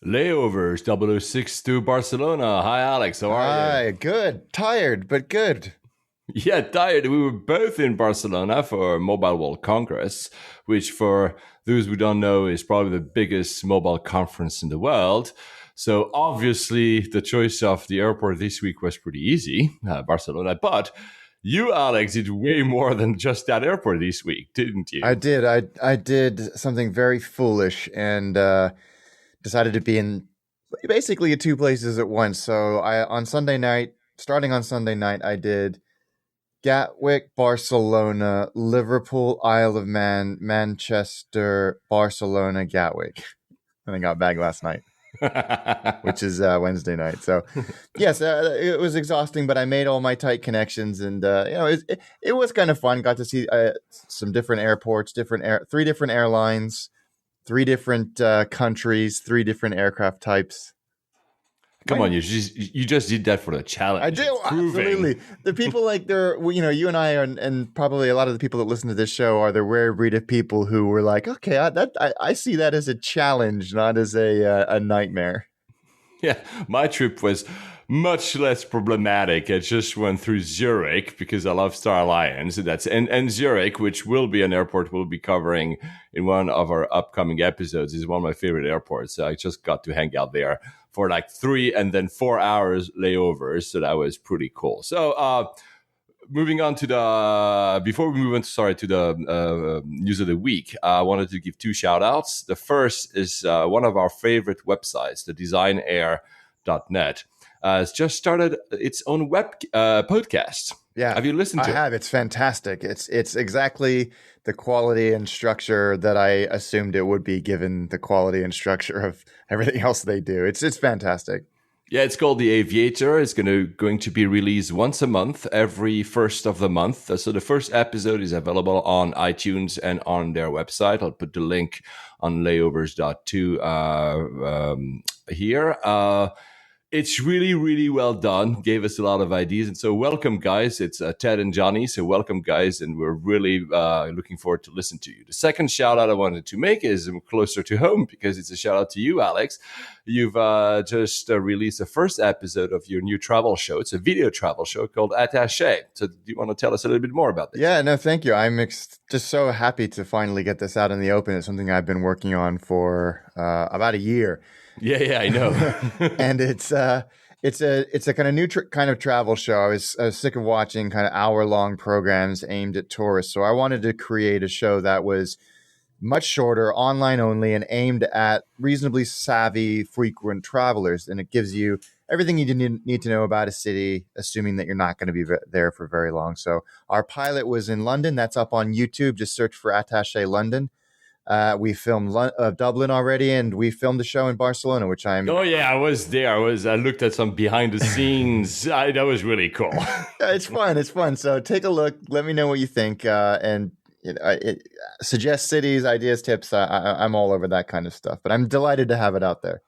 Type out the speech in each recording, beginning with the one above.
Layovers 006 to Barcelona. Hi, Alex. How are you? Hi, good. Tired, but good. Yeah, tired. We were both in Barcelona for Mobile World Congress, which, for those who don't know, is probably the biggest mobile conference in the world. So, obviously, the choice of the airport this week was pretty easy, Barcelona. But you, Alex, did way more than just that airport this week, didn't I you? did. I did something very foolish and decided to be in basically two places at once. So I on Sunday night, starting on Sunday night, I did Gatwick, Barcelona, Liverpool, Isle of Man, Manchester, Barcelona, Gatwick. And I got back last night, which is Wednesday night. So, yes, it was exhausting, but I made all my tight connections, and it was kind of fun. Got to see some different airports, three different airlines, three different countries, three different aircraft types. Come on, you just did that for the I challenge. do, It's proving. absolutely. The people like you and I are, and probably a lot of the people that listen to this show are the rare breed of people who were like, okay, I see that as a challenge, not as a nightmare. Yeah, my trip was much less problematic. I just went through Zurich because I love Star Alliance. And Zurich, which will be an airport we'll be covering in one of our upcoming episodes, is one of my favorite airports. So I just got to hang out there for like 3 and then 4 hours layovers. So that was pretty cool. So moving on to the before we move on, sorry, to the news of the week, I wanted to give two shout outs. The first is one of our favorite websites, the designair.net. It's just started its own web podcast. Yeah, Have you listened I to it? have. It's fantastic. It's exactly the quality and structure that I assumed it would be, given the quality and structure of everything else they do. It's fantastic. Yeah, it's called The Aviator. It's going to be released once a month, every first of the month. So the first episode is available on iTunes and on their website. I'll put the link on layovers.to here. It's really, really well done. Gave us a lot of ideas. And so welcome, guys. It's Ted and Johnny. So welcome, guys. And we're really looking forward to listen to you. The second shout out I wanted to make is closer to home, because it's a shout out to you, Alex. You've just released the first episode of your new travel show. It's a video travel show called Attaché. So do you want to tell us a little bit more about this? Yeah, no, thank you. I'm just so happy to finally get this out in the open. It's something I've been working on for about a year. Yeah, I know. And it's a kind of new kind of travel show. I was sick of watching kind of hour-long programs aimed at tourists, so I wanted to create a show that was much shorter, online only, and aimed at reasonably savvy, frequent travelers. And it gives you everything you need to know about a city, assuming that you're not going to be there for very long. So our pilot was in London. That's up on YouTube. Just search for Attaché London. We filmed Dublin already, and we filmed the show in Barcelona, which I'm. Oh yeah, I was there. I looked at some behind the scenes. That was really cool. It's fun. It's fun. So take a look. Let me know what you think, and suggest cities, ideas, tips. I'm all over that kind of stuff. But I'm delighted to have it out there.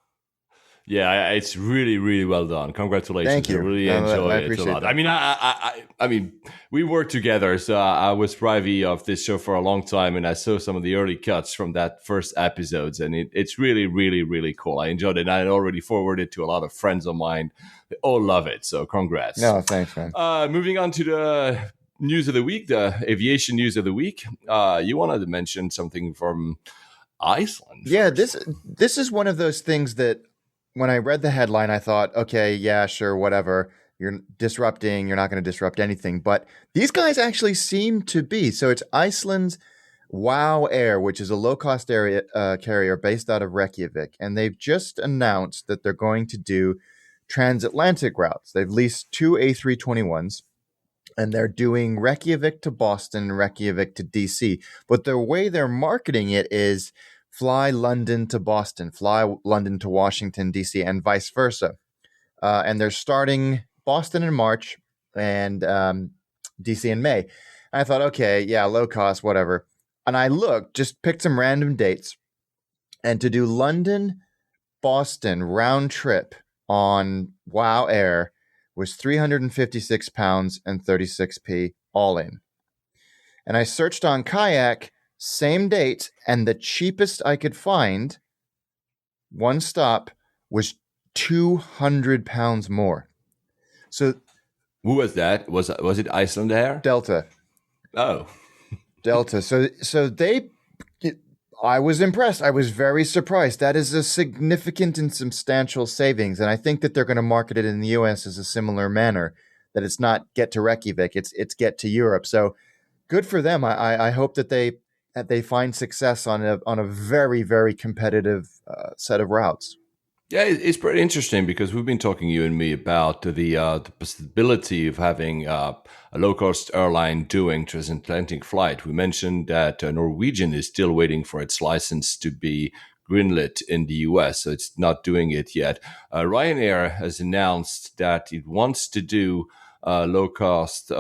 Yeah, it's really, really well done. Congratulations! Thank I you. really No, enjoy I it a appreciate lot. that. I mean, we worked together, so I was privy of this show for a long time, and I saw some of the early cuts from that first episodes, and it's really, really, really cool. I enjoyed it, and I already forwarded it to a lot of friends of mine. They all love it. So congrats. No, thanks, man. Moving on to the news of the week, the aviation news of the week. You wanted to mention something from Iceland? Yeah, first. this is one of those things that when I read the headline, I thought, okay, yeah, sure, whatever. You're disrupting. You're not going to disrupt anything. But these guys actually seem to be. So it's Iceland's Wow Air, which is a low-cost area carrier based out of Reykjavik, and they've just announced that they're going to do transatlantic routes. They've leased two A321s, and they're doing Reykjavik to Boston, Reykjavik to DC. But the way they're marketing it is fly London to Boston, fly London to Washington, DC, and vice versa. And they're starting Boston in March and DC in May. And I thought, okay, yeah, low cost, whatever. And I looked, just picked some random dates, and to do London, Boston round trip on Wow Air was £356 and 36p all in. And I searched on Kayak, same date, and the cheapest I could find, one stop, was 200 pounds more. So Who was that? Was it Iceland Air? Delta. Oh, Delta. So I was impressed. I was very surprised. That is a significant and substantial savings. And I think that they're going to market it in the US as a similar manner, that it's not get to Reykjavik, it's get to Europe. So good for them. I hope that they find success on a very, very competitive set of routes. yeah, it's pretty interesting because we've been talking, you and me, about the possibility of having a low-cost airline doing transatlantic flight. We mentioned that Norwegian is still waiting for its license to be greenlit in the US, so it's not doing it yet. Ryanair has announced that it wants to do low-cost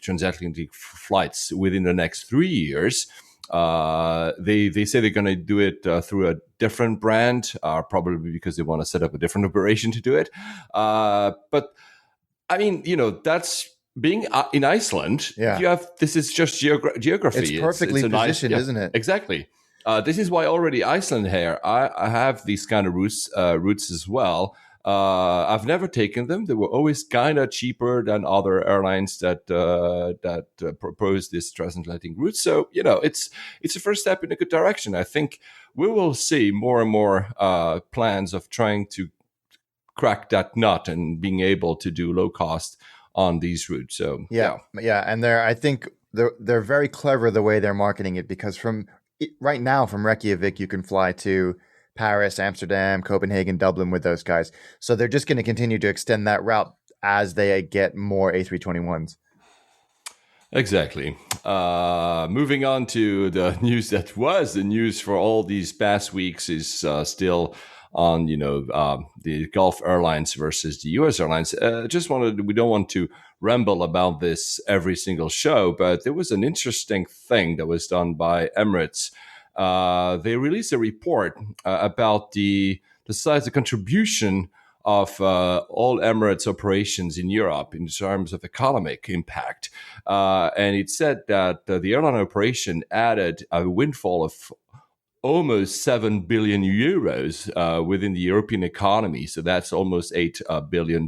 transatlantic flights within the next 3 years. They say they're going to do it through a different brand, probably because they want to set up a different operation to do it. But I mean, that's being in Iceland. Yeah. You have this is just geography. It's perfectly positioned, isn't it? Exactly. This is why already Iceland here. I have these kind of routes as well. I've never taken them. They were always kind of cheaper than other airlines that propose this transatlantic route. So it's a first step in a good direction. I think we will see more and more plans of trying to crack that nut and being able to do low cost on these routes. So yeah, and I think they're very clever the way they're marketing it, because right now from Reykjavik you can fly to Paris, Amsterdam, Copenhagen, Dublin with those guys. So they're just going to continue to extend that route as they get more A321s. Exactly. Moving on to the news that was the news for all these past weeks is still on, the Gulf Airlines versus the U.S. Airlines. We don't want to ramble about this every single show, but there was an interesting thing that was done by Emirates. They released a report about the size, the contribution of all Emirates operations in Europe in terms of economic impact. And it said that the airline operation added a windfall of almost 7 billion euros within the European economy. So that's almost $8 billion.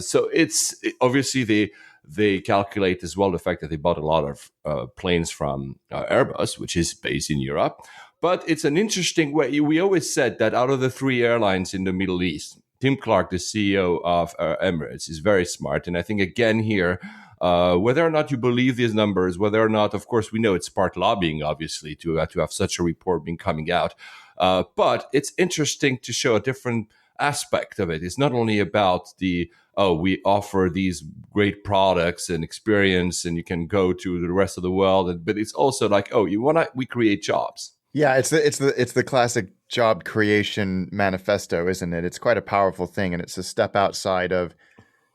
So it's obviously they calculate as well the fact that they bought a lot of planes from Airbus, which is based in Europe. But it's an interesting way. We always said that out of the three airlines in the Middle East, Tim Clark, the CEO of Emirates, is very smart. And I think, again, here, whether or not you believe these numbers, whether or not, of course, we know it's part lobbying, obviously, to have such a report being coming out. But it's interesting to show a different aspect of it. It's not only about we offer these great products and experience and you can go to the rest of the world, but it's also like, we create jobs. Yeah, it's the classic job creation manifesto, isn't it? It's quite a powerful thing, and it's a step outside of,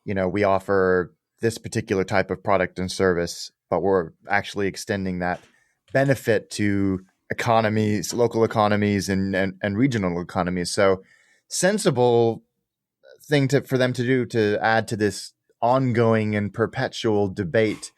we offer this particular type of product and service, but we're actually extending that benefit to economies, local economies, and regional economies. So sensible thing for them to do, to add to this ongoing and perpetual debate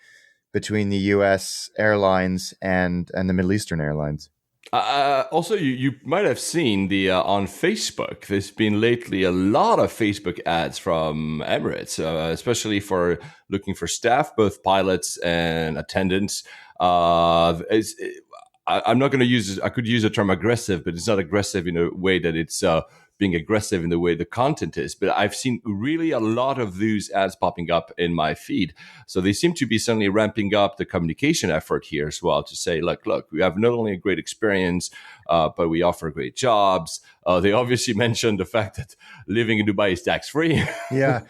between the U.S. airlines and the Middle Eastern airlines. Also, you might have seen on Facebook. There's been lately a lot of Facebook ads from Emirates, especially for looking for staff, both pilots and attendants. I'm not going to use. I could use the term aggressive, but it's not aggressive in a way that it's being aggressive in the way the content is. But I've seen really a lot of these ads popping up in my feed. So they seem to be suddenly ramping up the communication effort here as well, to say, look, we have not only a great experience, but we offer great jobs. They obviously mentioned the fact that living in Dubai is tax-free. Yeah.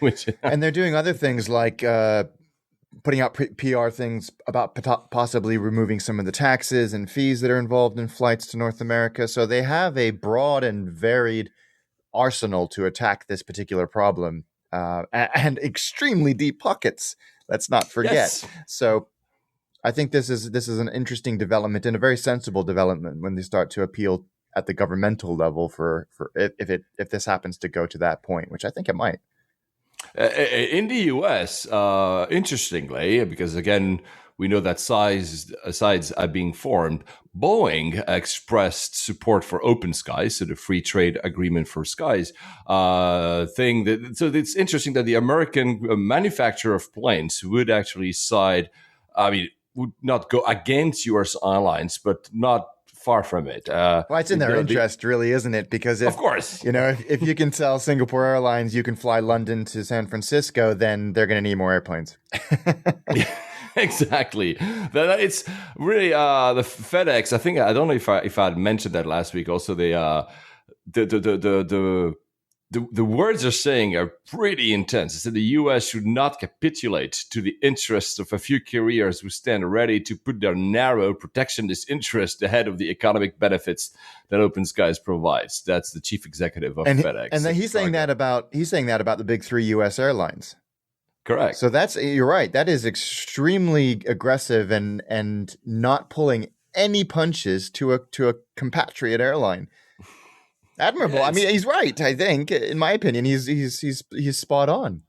And they're doing other things like putting out PR things about possibly removing some of the taxes and fees that are involved in flights to North America. So they have a broad and varied arsenal to attack this particular problem, and extremely deep pockets. Let's not forget. Yes. So I think this is an interesting development and a very sensible development when they start to appeal at the governmental level for if this happens to go to that point, which I think it might. In the US, interestingly, because again, we know that sides are being formed. Boeing expressed support for OpenSkies, so the free trade agreement for skies thing. So it's interesting that the American manufacturer of planes would actually side. I mean, would not go against U.S. airlines, but not far from it. Well, it's in their interest, really, isn't it? Because of course, if you can tell Singapore Airlines you can fly London to San Francisco, then they're going to need more airplanes. Exactly. It's really the FedEx. I think I don't know if I had mentioned that last week. Also, the words they're saying are pretty intense. It's that the U.S. should not capitulate to the interests of a few carriers who stand ready to put their narrow protectionist interest ahead of the economic benefits that OpenSkies provides. That's the chief executive of FedEx. And then he's saying that about the big three U.S. airlines. Correct. So you're right. That is extremely aggressive and not pulling any punches to a compatriot airline. Admirable. Yeah, I mean, he's right. I think, in my opinion, he's spot on.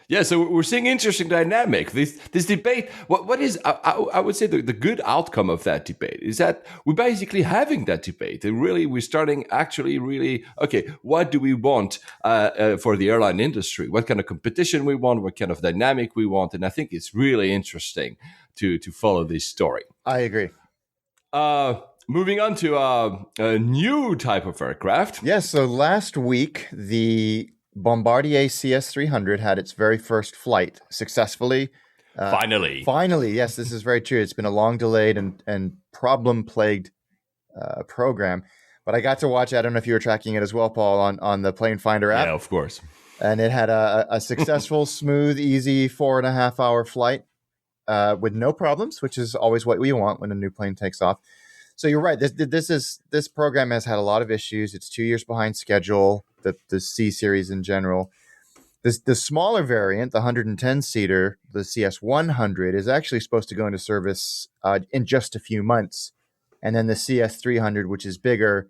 Yeah, so we're seeing interesting dynamic. This debate. What is I would say the good outcome of that debate is that we're basically having that debate, and really we're starting actually really okay. What do we want for the airline industry? What kind of competition we want? What kind of dynamic we want? And I think it's really interesting to follow this story. I agree. Moving on to a new type of aircraft. Yes. So last week the Bombardier CS300 had its very first flight successfully. Finally, yes, this is very true. It's been a long delayed and problem-plagued program, but I got to watch it. I don't know if you were tracking it as well, Paul, on the Plane Finder app. Yeah, of course. And it had a successful, smooth, easy 4.5-hour flight with no problems, which is always what we want when a new plane takes off. So you're right. This program has had a lot of issues. It's 2 years behind schedule. The C series in general. The smaller variant, the 110-seater, the CS100, is actually supposed to go into service in just a few months, and then the CS300, which is bigger,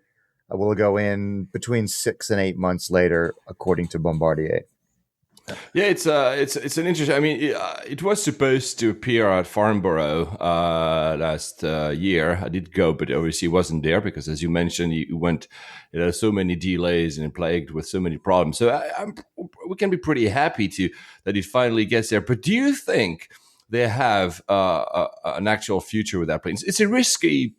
will go in between 6 and 8 months later, according to Bombardier. Yeah, it's an interesting. I mean, it was supposed to appear at Farnborough last year. I did go, but obviously it wasn't there because, as you mentioned, you went. So many delays and plagued with so many problems. So we can be pretty happy that it finally gets there. But do you think they have an actual future with that plane? It's a risky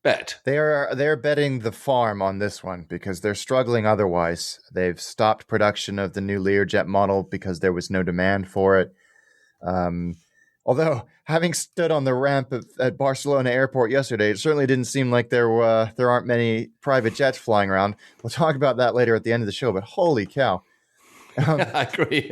bet. They're betting the farm on this one because they're struggling otherwise. They've stopped production of the new Learjet model because there was no demand for it. Although, having stood on the ramp at Barcelona airport yesterday, it certainly didn't seem like there aren't many private jets flying around. We'll talk about that later at the end of the show, but holy cow. I agree.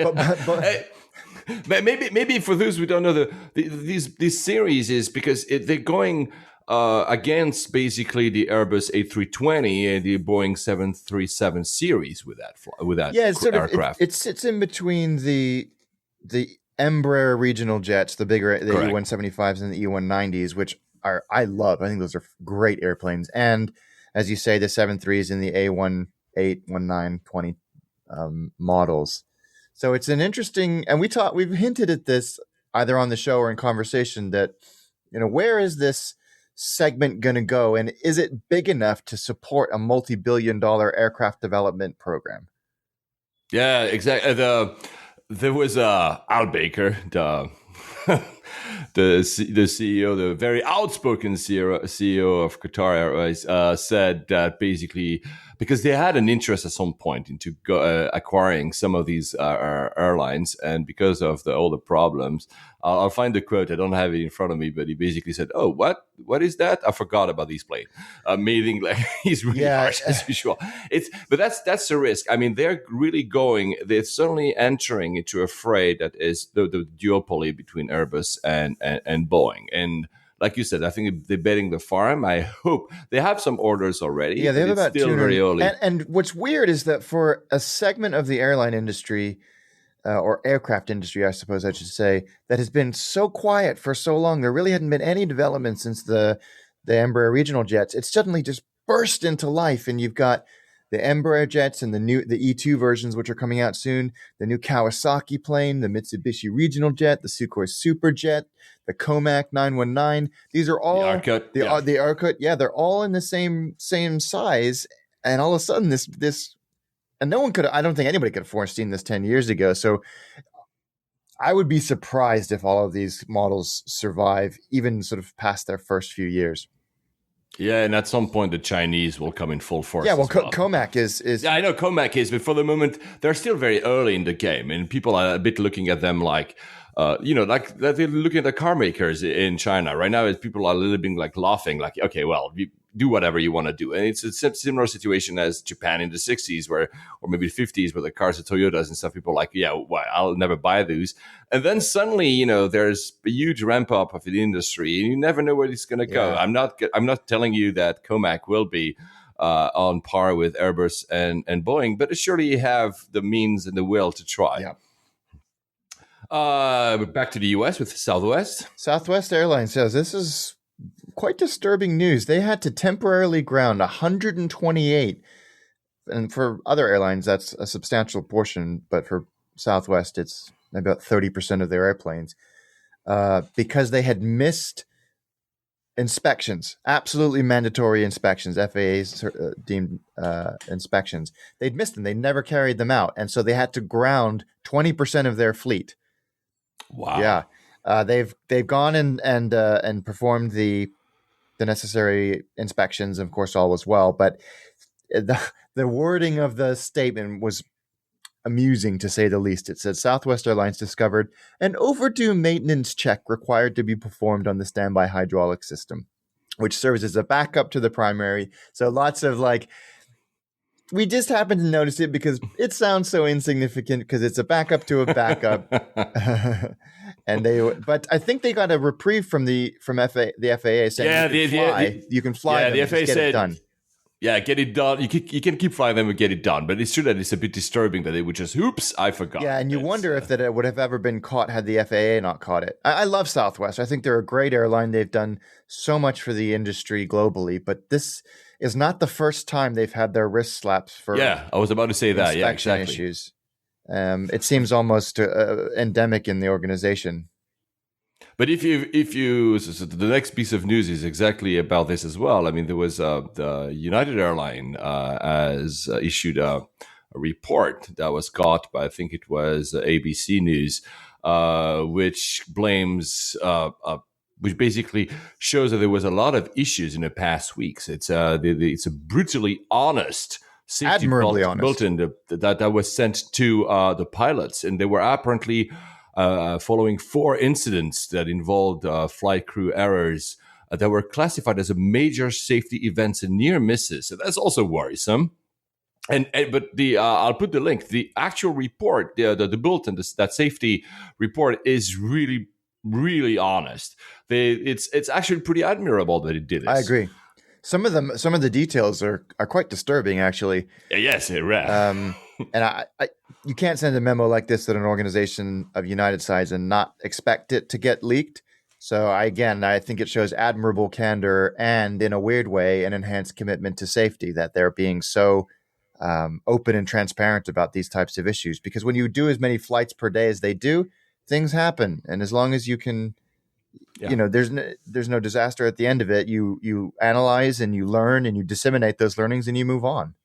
But maybe for those who don't know, these series is because they're going against basically the Airbus A320 and the Boeing 737 series with that aircraft. It sits in between the Embraer regional jets, the bigger the E175s and the E190s, which I love. I think those are great airplanes. And as you say, the 73s and the A18, 19, 20 models. So it's an interesting, and we've hinted at this either on the show or in conversation that, where is this segment going to go, and is it big enough to support a multi-billion-dollar aircraft development program? Yeah, exactly. There was Al Baker, the CEO, the very outspoken CEO of Qatar Airways, said that basically because they had an interest at some point into acquiring some of these airlines, and because of all the problems, I'll find the quote. I don't have it in front of me, but he basically said, "Oh, what is that? I forgot about these planes." Meaning, like he's really harsh as usual. But that's the risk. I mean, they're certainly entering into a fray that is the duopoly between Airbus and Boeing. And like you said, I think they're betting the farm. I hope they have some orders already. Yeah, they have about still very early. And what's weird is that for a segment of the airline industry, or aircraft industry, I suppose I should say, that has been so quiet for so long, there really hadn't been any development since the Embraer regional jets. It's suddenly just burst into life, and you've got the Embraer jets and the E2 versions, which are coming out soon, the new Kawasaki plane, the Mitsubishi regional jet, the Sukhoi Superjet, the Comac 919. These are all the Arcut. Yeah, they're all in the same size. And all of a sudden, this and no one could. I don't think anybody could have foreseen this 10 years ago. So I would be surprised if all of these models survive, even sort of past their first few years. Yeah, and at some point the Chinese will come in full force. Yeah, well, Comac is. Yeah, I know Comac is, but for the moment they're still very early in the game, and people are a bit looking at them like, like they're looking at the car makers in China right now. People are a little bit like laughing, like, okay, well, you do whatever you want to do, and it's a similar situation as Japan in the '60s, or maybe the '50s, where the cars, the Toyotas and stuff. People are like, yeah, well, I'll never buy those, and then suddenly, there's a huge ramp up of the industry, and you never know where it's going to go. I'm not telling you that Comac will be on par with Airbus and Boeing, but surely you have the means and the will to try. Yeah. Back to the US with Southwest. Southwest Airlines says this is quite disturbing news. They had to temporarily ground 128, and for other airlines that's a substantial portion, but for Southwest it's about 30% of their airplanes, because they had missed inspections, absolutely mandatory inspections, FAA's deemed inspections. They'd missed them. They never carried them out, and so they had to ground 20% of their fleet. Wow. Yeah, they've gone and performed the necessary inspections. Of course, all was well, but the wording of the statement was amusing, to say the least. It said Southwest Airlines discovered an overdue maintenance check required to be performed on the standby hydraulic system, which serves as a backup to the primary. So lots of like, we just happened to notice it because it sounds so insignificant because it's a backup to a backup. But I think they got a reprieve from the FAA saying you can fly them, the FAA get it done. Yeah, get it done. You can keep flying them and get it done. But it's true that it's a bit disturbing that they would just, oops, I forgot. Yeah, and you wonder if that it would have ever been caught had the FAA not caught it. I love Southwest. I think they're a great airline. They've done so much for the industry globally. But this is not the first time they've had their wrist slaps for. Yeah, I was about to say that. Yeah, exactly. Issues. It seems almost endemic in the organization. But if you so the next piece of news is exactly about this as well. I mean, there was the United Airline has issued a report that was got by, I think it was ABC News, which blames which basically shows that there was a lot of issues in the past weeks. It's a brutally honest safety bulletin that was sent to the pilots, and they were apparently following 4 incidents that involved flight crew errors that were classified as a major safety events and near misses. So that's also worrisome. But I'll put the link. The actual report, the bulletin, that safety report is really, really honest. It's actually pretty admirable that it did this. I agree. Some of the details are quite disturbing, actually. Yes, right. And I you can't send a memo like this to an organization of United size and not expect it to get leaked. So I think it shows admirable candor and, in a weird way, an enhanced commitment to safety, that they're being so open and transparent about these types of issues. Because when you do as many flights per day as they do, things happen, and as long as you can. Yeah. There's no disaster at the end of it. You analyze and you learn and you disseminate those learnings and you move on.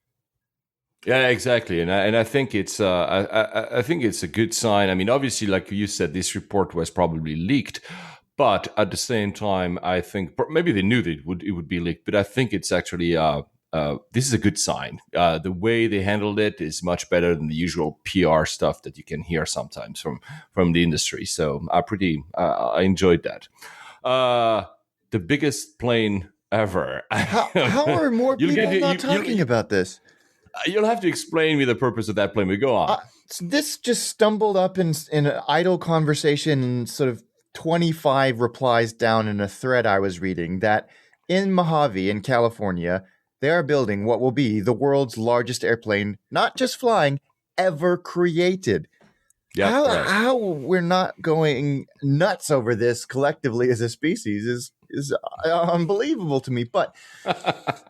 Yeah, exactly, and I think it's I think it's a good sign. I mean, obviously, like you said, this report was probably leaked, but at the same time, I think maybe they knew that it would be leaked. But I think it's actually this is a good sign. The way they handled it is much better than the usual PR stuff that you can hear sometimes from the industry. So I enjoyed that. The biggest plane ever. How are more people not talking about this? You'll have to explain me the purpose of that plane. We go on. This just stumbled up in an idle conversation, and sort of 25 replies down in a thread I was reading, that in Mojave, in California, they are building what will be the world's largest airplane, not just flying, ever created. How we're not going nuts over this collectively as a species is unbelievable to me. But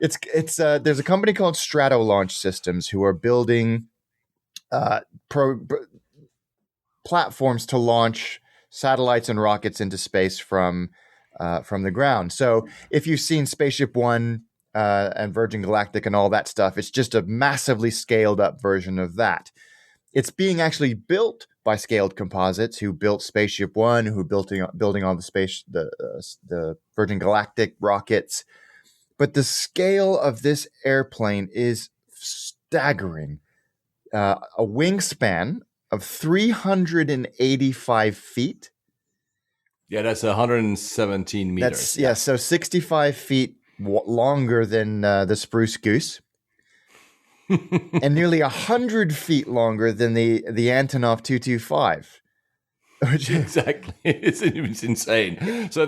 it's there's a company called Strato Launch Systems who are building platforms to launch satellites and rockets into space from the ground. So if you've seen Spaceship One and Virgin Galactic and all that stuff, it's just a massively scaled up version of that. It's being actually built by Scaled Composites, who built Spaceship One, who building all the Virgin Galactic rockets. But the scale of this airplane is staggering. A wingspan of 385 feet. Yeah, that's 117 meters. So 65 feet longer than the Spruce Goose. And nearly 100 feet longer than the Antonov 225. Exactly. It's insane. So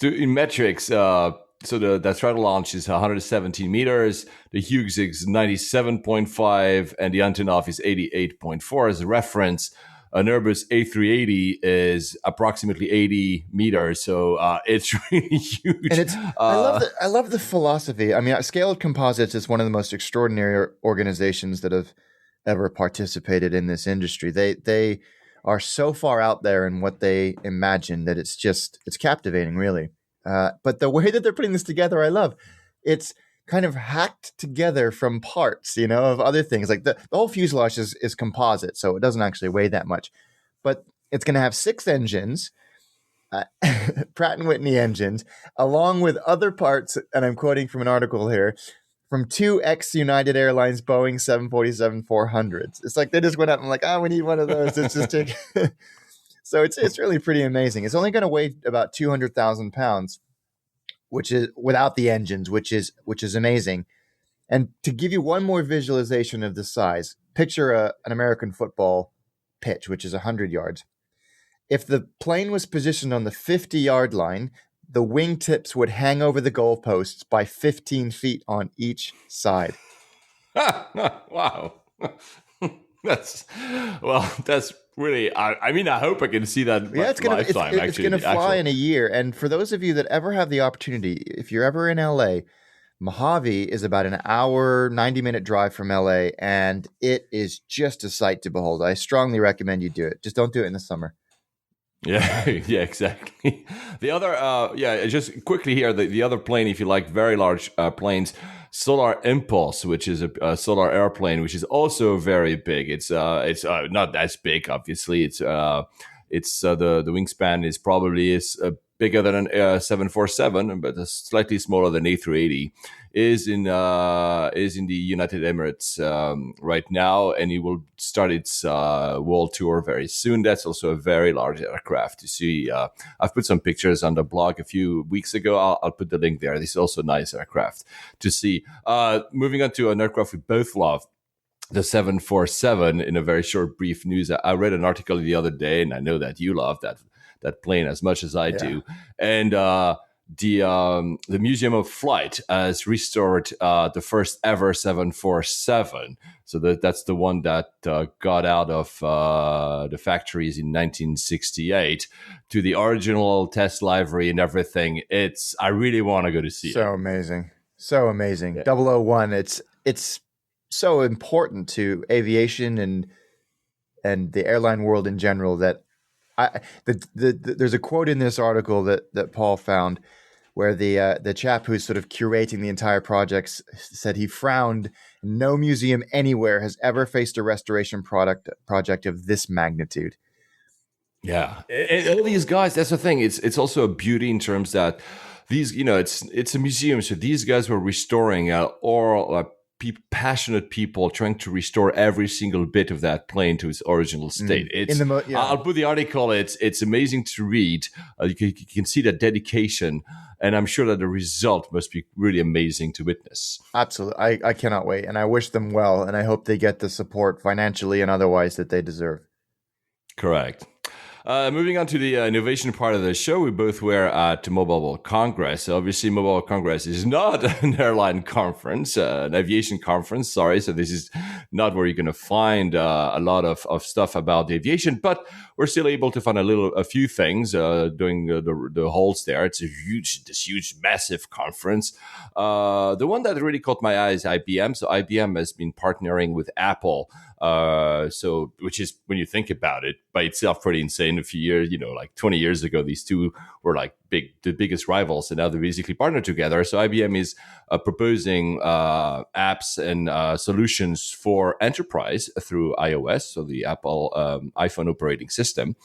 in metrics, the throttle launch is 117 meters, the Hughes is 97.5, and the Antonov is 88.4. As a reference, an Airbus A380 is approximately 80 meters, so it's really huge. And I love the philosophy. I mean, Scaled Composites is one of the most extraordinary organizations that have ever participated in this industry. They are so far out there in what they imagine that it's captivating, really. But the way that they're putting this together, I love. It's kind of hacked together from parts, of other things. Like the whole fuselage is composite, so it doesn't actually weigh that much. But it's going to have 6 engines, Pratt & Whitney engines, along with other parts, and I'm quoting from an article here, from 2 ex-United Airlines Boeing 747-400s. It's like they just went out and like, we need one of those. It's just take... So it's really pretty amazing. It's only going to weigh about 200,000 pounds, which is without the engines, which is amazing. And to give you one more visualization of the size, picture an American football pitch, which is 100 yards. If the plane was positioned on the 50-yard line, the wingtips would hang over the goalposts by 15 feet on each side. Wow. That's really, I hope I can see that. Yeah, it's going to fly in a year. And for those of you that ever have the opportunity, if you're ever in LA, Mojave is about an hour, 90-minute drive from LA, and it is just a sight to behold. I strongly recommend you do it. Just don't do it in the summer. Yeah, yeah, exactly. The other, just quickly here, the other plane, if you like very large planes, Solar Impulse, which is a solar airplane, which is also very big. It's not as big, obviously. The wingspan is probably bigger than a 747, but slightly smaller than A380. Is in the United Emirates right now, and it will start its world tour very soon. That's also a very large aircraft. You see, I've put some pictures on the blog a few weeks ago. I'll put the link there. This is also a nice aircraft to see. Moving on to an aircraft we both love, the 747. In a very short, brief news, I read an article the other day, and I know that you love that plane as much as I do, and the Museum of Flight has restored the first ever 747. So that's the one that got out of the factories in 1968 to the original test livery and everything. I really want to go to see it. So amazing. Yeah. 001. It's so important to aviation and the airline world in general that there's a quote in this article that Paul found where the chap who's sort of curating the entire project said he frowned. No museum anywhere has ever faced a restoration project of this magnitude. Yeah, and all these guys. That's the thing. It's also a beauty in terms that these, it's a museum. So these guys were restoring passionate people trying to restore every single bit of that plane to its original state. I'll put the article. It's amazing to read. You can see that dedication, and I'm sure that the result must be really amazing to witness. Absolutely, I cannot wait, and I wish them well, and I hope they get the support financially and otherwise that they deserve. Correct. Moving on to the innovation part of the show, we both were at Mobile World Congress. So obviously, Mobile World Congress is not an airline conference, an aviation conference. Sorry, so this is not where you're going to find a lot of stuff about the aviation, but we're still able to find a few things during the halls there. It's this huge, massive conference. The one that really caught my eye is IBM. So IBM has been partnering with Apple. So which is, when you think about it, by itself pretty insane. A few years, like 20 years ago, these two were like the biggest rivals, and now they're basically partnered together. So IBM is proposing apps and solutions for enterprise through iOS, so the Apple iPhone operating system.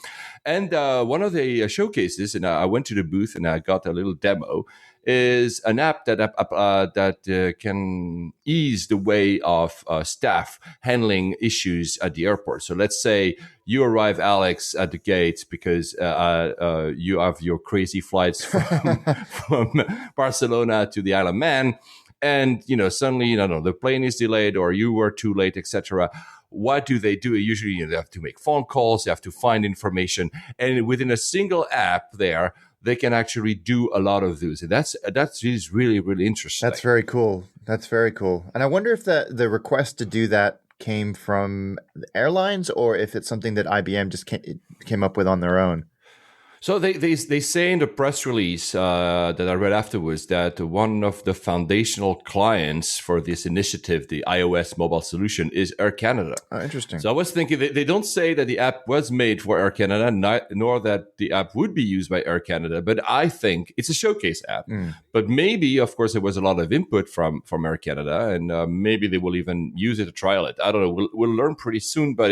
And one of the showcases, and I went to the booth and I got a little demo, is an app that can ease the way of staff handling issues at the airport. So let's say you arrive, Alex, at the gate because you have your crazy flights from Barcelona to the Isle of Man, and suddenly the plane is delayed or you were too late, etc. What do? Usually they have to make phone calls, they have to find information, and within a single app there, they can actually do a lot of those. And that's really, really interesting. That's very cool. And I wonder if the request to do that came from the airlines or if it's something that IBM just came up with on their own. So they say in the press release that I read afterwards that one of the foundational clients for this initiative, the iOS mobile solution, is Air Canada. Oh, interesting. So I was thinking they don't say that the app was made for Air Canada, nor that the app would be used by Air Canada, but I think it's a showcase app. But maybe, of course, there was a lot of input from Air Canada, and maybe they will even use it to trial it. I don't know. We'll learn pretty soon, but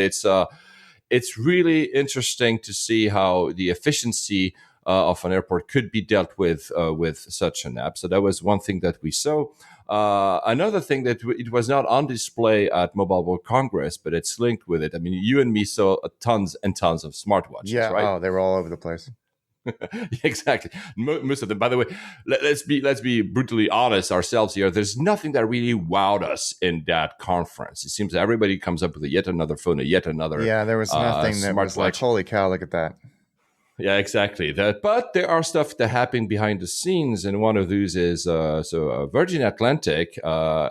it's really interesting to see how the efficiency of an airport could be dealt with such an app. So that was one thing that we saw. Another thing that it was not on display at Mobile World Congress, but it's linked with it. I mean, you and me saw tons and tons of smartwatches, right? Oh, they were all over the place. Exactly. Most of them. By the way, let's be brutally honest ourselves here. There's nothing that really wowed us in that conference. It seems everybody comes up with yet another phone, yet another. Yeah, there was nothing that was like, holy cow, look at that. Yeah, exactly. But there are stuff that happen behind the scenes, and one of those is Virgin Atlantic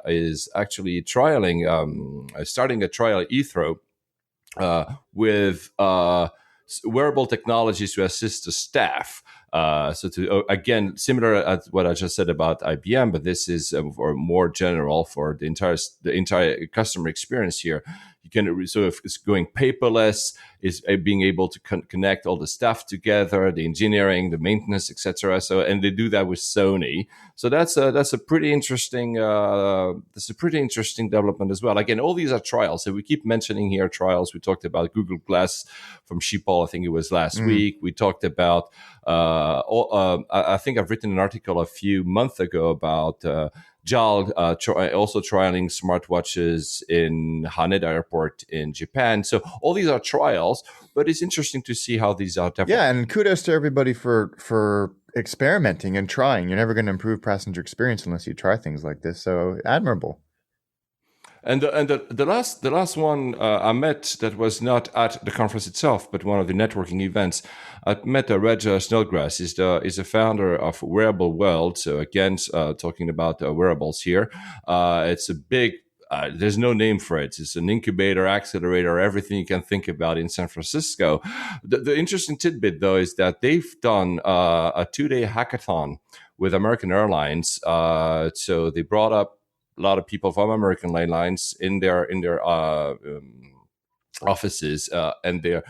is actually starting a trial at Heathrow with wearable technologies to assist the staff. Again, similar at what I just said about IBM, but this is more general for the entire customer experience here. You can, so if it's going paperless, is being able to connect all the staff together, the engineering, the maintenance, etc. So, and they do that with Sony. So that's a pretty interesting development as well. Again, all these are trials. So we keep mentioning here trials. We talked about Google Glass from Schiphol, I think it was last week. We talked about I think I've written an article a few months ago about JAL also trialing smartwatches in Haneda Airport in Japan. So all these are trials, but it's interesting to see how these are developed. Yeah, and kudos to everybody for experimenting and trying. You're never going to improve passenger experience unless you try things like this. So admirable. And the last one I met that was not at the conference itself, but one of the networking events. I met Reg Snodgrass. Is the founder of Wearable World. So again, talking about wearables here. It's a big. There's no name for it. It's an incubator, accelerator, everything you can think about in San Francisco. The interesting tidbit, though, is that they've done a 2-day hackathon with American Airlines. So they brought up a lot of people from American Airlines in their offices, and they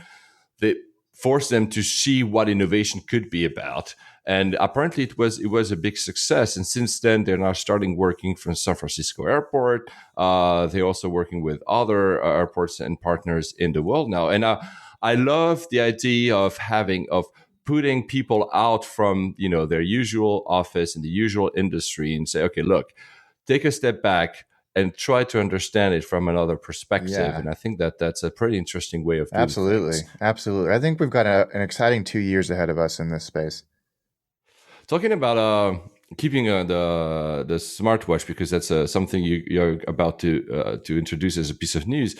forced them to see what innovation could be about. And apparently, it was a big success. And since then, they're now starting working from San Francisco Airport. They're also working with other airports and partners in the world now. And I love the idea of putting people out from their usual office and the usual industry and say, okay, look, take a step back and try to understand it from another perspective. Yeah. And I think that's a pretty interesting way of doing things. Absolutely. I think we've got an exciting 2 years ahead of us in this space. Talking about keeping the smartwatch, because that's something you're about to introduce as a piece of news.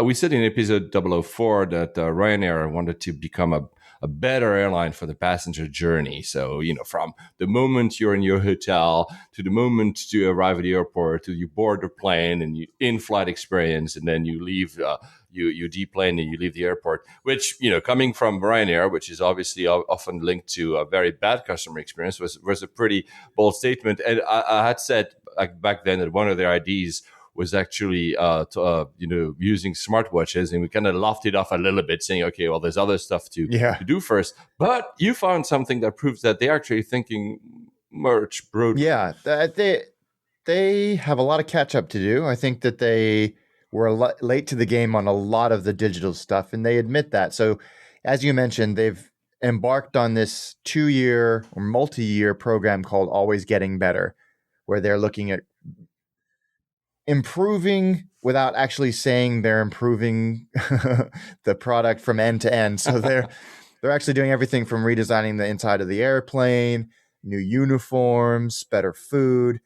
We said in episode 004 that Ryanair wanted to become a better airline for the passenger journey. So, from the moment you're in your hotel to the moment you arrive at the airport to you board the plane and you in-flight experience, and then you leave, you deplane and you leave the airport, which, coming from Ryanair, which is obviously often linked to a very bad customer experience, was a pretty bold statement. And I had said back then that one of their ideas was actually, using smartwatches, and we kind of laughed it off a little bit, saying, okay, well, there's other stuff to do first. But you found something that proves that they're actually thinking much broader. Yeah, they have a lot of catch up to do. I think that they were late to the game on a lot of the digital stuff, and they admit that. So, as you mentioned, they've embarked on this 2-year or multi-year program called Always Getting Better, where they're looking at improving without actually saying they're improving the product from end to end. So they're actually doing everything from redesigning the inside of the airplane, new uniforms, better food,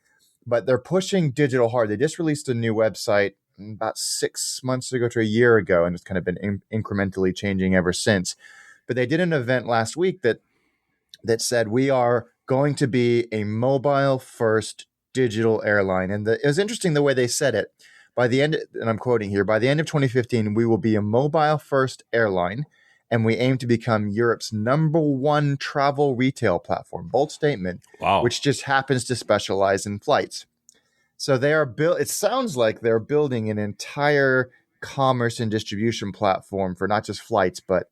but they're pushing digital hard. They just released a new website about 6 months ago to a year ago, and it's kind of been incrementally changing ever since. But they did an event last week that said we are going to be a mobile first digital airline. And it was interesting the way they said it. By the end, and I'm quoting here, by the end of 2015, we will be a mobile first airline, and we aim to become Europe's #1 travel retail platform. Bold statement. Wow. Which just happens to specialize in flights. So they are it sounds like they're building an entire commerce and distribution platform for not just flights, but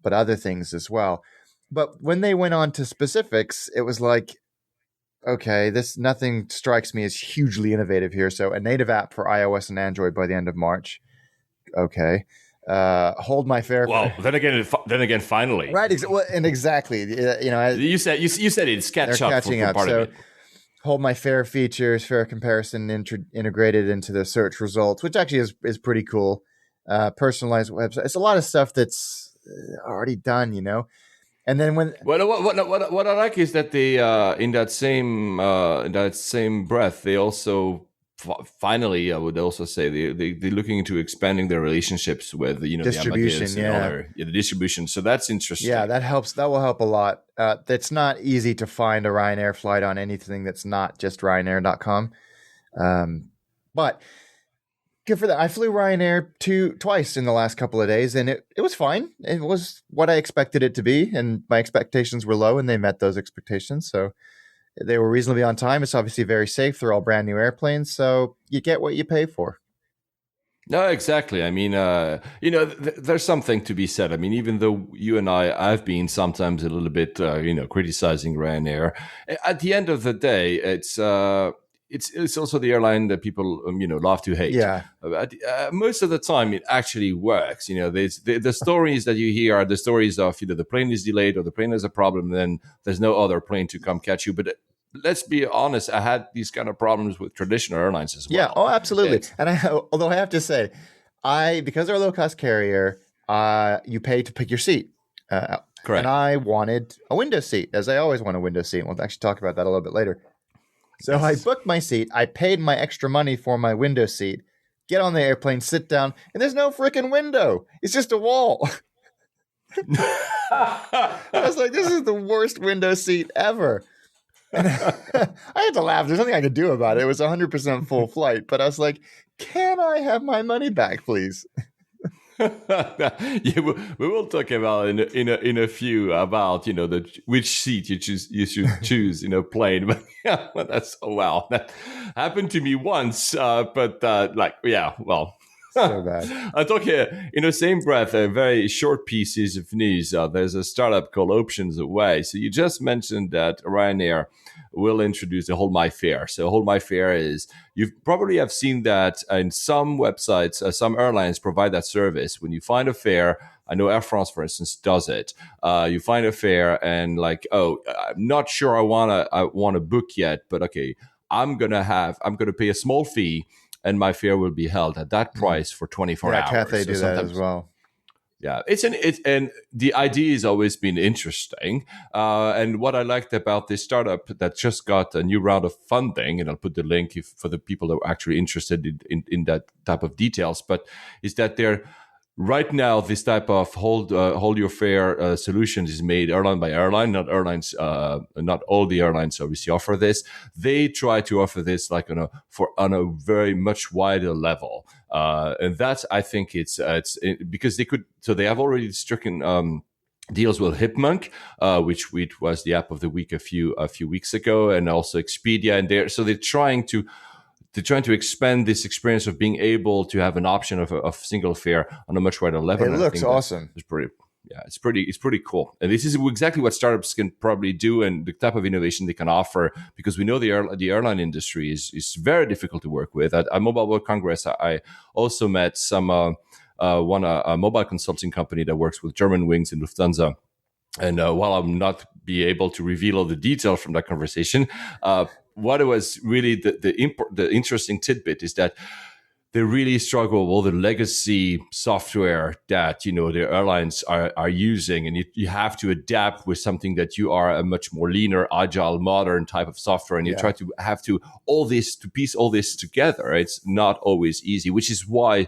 other things as well. But when they went on to specifics, it was like, okay, nothing strikes me as hugely innovative here. So a native app for iOS and Android by the end of March. Okay. Hold my fare. Well, then again, finally. Right. And exactly. You said it's catching up. Part so of it. Hold my fare features, fare comparison integrated into the search results, which actually is pretty cool. Personalized website. It's a lot of stuff that's already done, And then what I like is that they in that same breath they also finally, I would also say they're looking into expanding their relationships with distribution, the distribution. So that's interesting. Yeah, that helps. That will help a lot. It's not easy to find a Ryanair flight on anything that's not just Ryanair.com. But good for that. I flew Ryanair twice in the last couple of days, and it was fine. It was what I expected it to be, and my expectations were low, and they met those expectations. So they were reasonably on time. It's obviously very safe. They're all brand new airplanes, so you get what you pay for. No, exactly. I mean, there's something to be said. I mean, even though you and I've been sometimes a little bit, criticizing Ryanair, at the end of the day, it's also the airline that people love to hate. Yeah. Most of the time, it actually works. The stories that you hear are the stories of the plane is delayed or the plane has a problem, then there's no other plane to come catch you. But let's be honest, I had these kind of problems with traditional airlines as well. Yeah. Oh, absolutely. Although I have to say, because they're a low cost carrier, you pay to pick your seat. Correct. And I wanted a window seat, as I always want a window seat. We'll actually talk about that a little bit later. So I booked my seat. I paid my extra money for my window seat. Get on the airplane, sit down, and there's no freaking window. It's just a wall. I was like, this is the worst window seat ever. And I had to laugh. There's nothing I could do about it. It was 100% full flight. But I was like, can I have my money back, please? Yeah, we will talk about in a few about which seat you should choose plane. But yeah, that's that happened to me once. But so bad. I talk here in the same breath. Very short pieces of news. There's a startup called Options Away. So you just mentioned that Ryanair will introduce the Hold My Fare. So Hold My Fare is, you probably have seen that in some websites, some airlines provide that service. When you find a fare, I know Air France, for instance, does it. You find a fare and I'm not sure I want to book yet, but okay, I'm gonna pay a small fee and my fare will be held at that price for 24 hours. Cathay do that as well. Yeah, and the idea has always been interesting. And what I liked about this startup that just got a new round of funding, and I'll put the link for the people that are actually interested in that type of details, but is that they're right now, this type of hold your fare solutions is made airline by airline. Not airlines, not all the airlines obviously offer this. They try to offer this like on a very much wider level, and that's I think because they could. So they have already stricken. Deals with Hipmunk, which was the app of the week a few weeks ago, and also Expedia, and they're trying to expand this experience of being able to have an option of single fare on a much wider level. It looks awesome. It's pretty, yeah, it's pretty cool. And this is exactly what startups can probably do, and the type of innovation they can offer. Because we know the airline industry is very difficult to work with. At Mobile World Congress, I also met a mobile consulting company that works with German Wings and Lufthansa. And while I'm not be able to reveal all the details from that conversation, what was really the interesting tidbit is that they really struggle with all the legacy software that the airlines are using, and you have to adapt with something that you are a much more leaner, agile, modern type of software, and you try to piece all this together. It's not always easy, which is why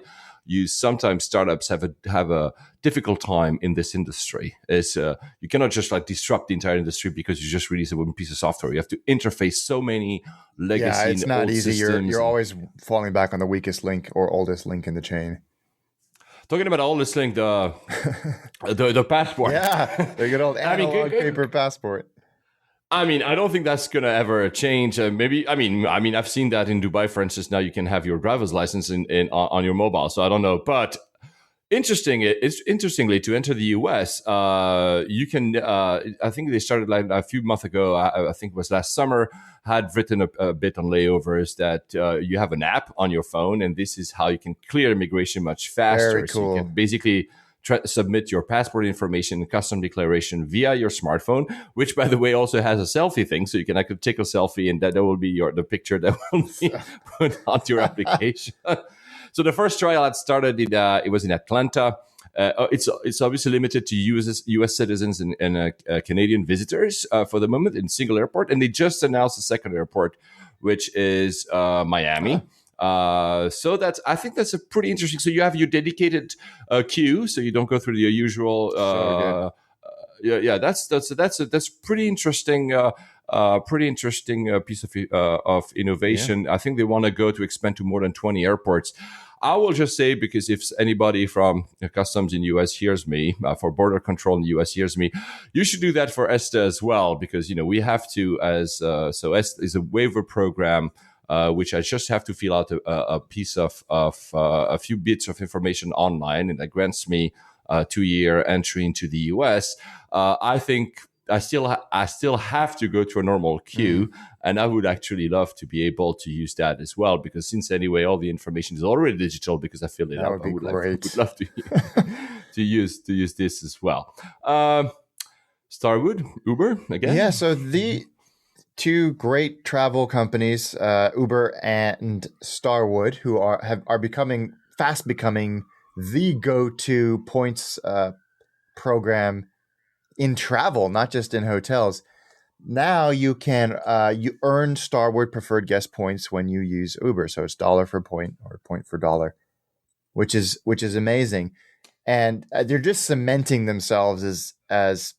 sometimes startups have a difficult time in this industry. You cannot just like disrupt the entire industry because you just release a one piece of software. You have to interface so many legacy. Yeah, it's not easy. You're always falling back on the weakest link or oldest link in the chain. Talking about oldest link, the passport. Yeah, the good old analog paper passport. I mean, I don't think that's gonna ever change. I've seen that in Dubai, for instance. Now you can have your driver's license on your mobile. So I don't know, but interestingly, to enter the US, you can. I think they started like a few months ago. I think it was last summer. Had written a bit on layovers that you have an app on your phone, and this is how you can clear immigration much faster. Very cool. So you can basically submit your passport information and custom declaration via your smartphone, which, by the way, also has a selfie thing. So you can actually take a selfie, and that will be the picture that will be put onto your application. So the first trial had started it was in Atlanta. It's obviously limited to U.S. citizens and Canadian visitors for the moment in single airport, and they just announced a second airport, which is Miami. So I think that's a pretty interesting. So you have your dedicated queue, so you don't go through the usual. That's pretty interesting. Pretty interesting piece of innovation. Yeah. I think they want to go to expand to more than 20 airports. I will just say, because if anybody from customs in the US hears me, for border control in the US hears me, you should do that for ESTA as well, because we have to so ESTA is a waiver program. Which I just have to fill out a piece of a few bits of information online, and that grants me 2-year entry into the US. I think I still have to go to a normal queue, and I would actually love to be able to use that as well, because since anyway all the information is already digital because I filled it out. I would love to use this as well. Starwood, Uber again. Yeah. So the two great travel companies, Uber and Starwood, who are fast becoming the go-to points program in travel, not just in hotels. Now you can you earn Starwood preferred guest points when you use Uber, so it's dollar for point or point for dollar, which is amazing, and they're just cementing themselves as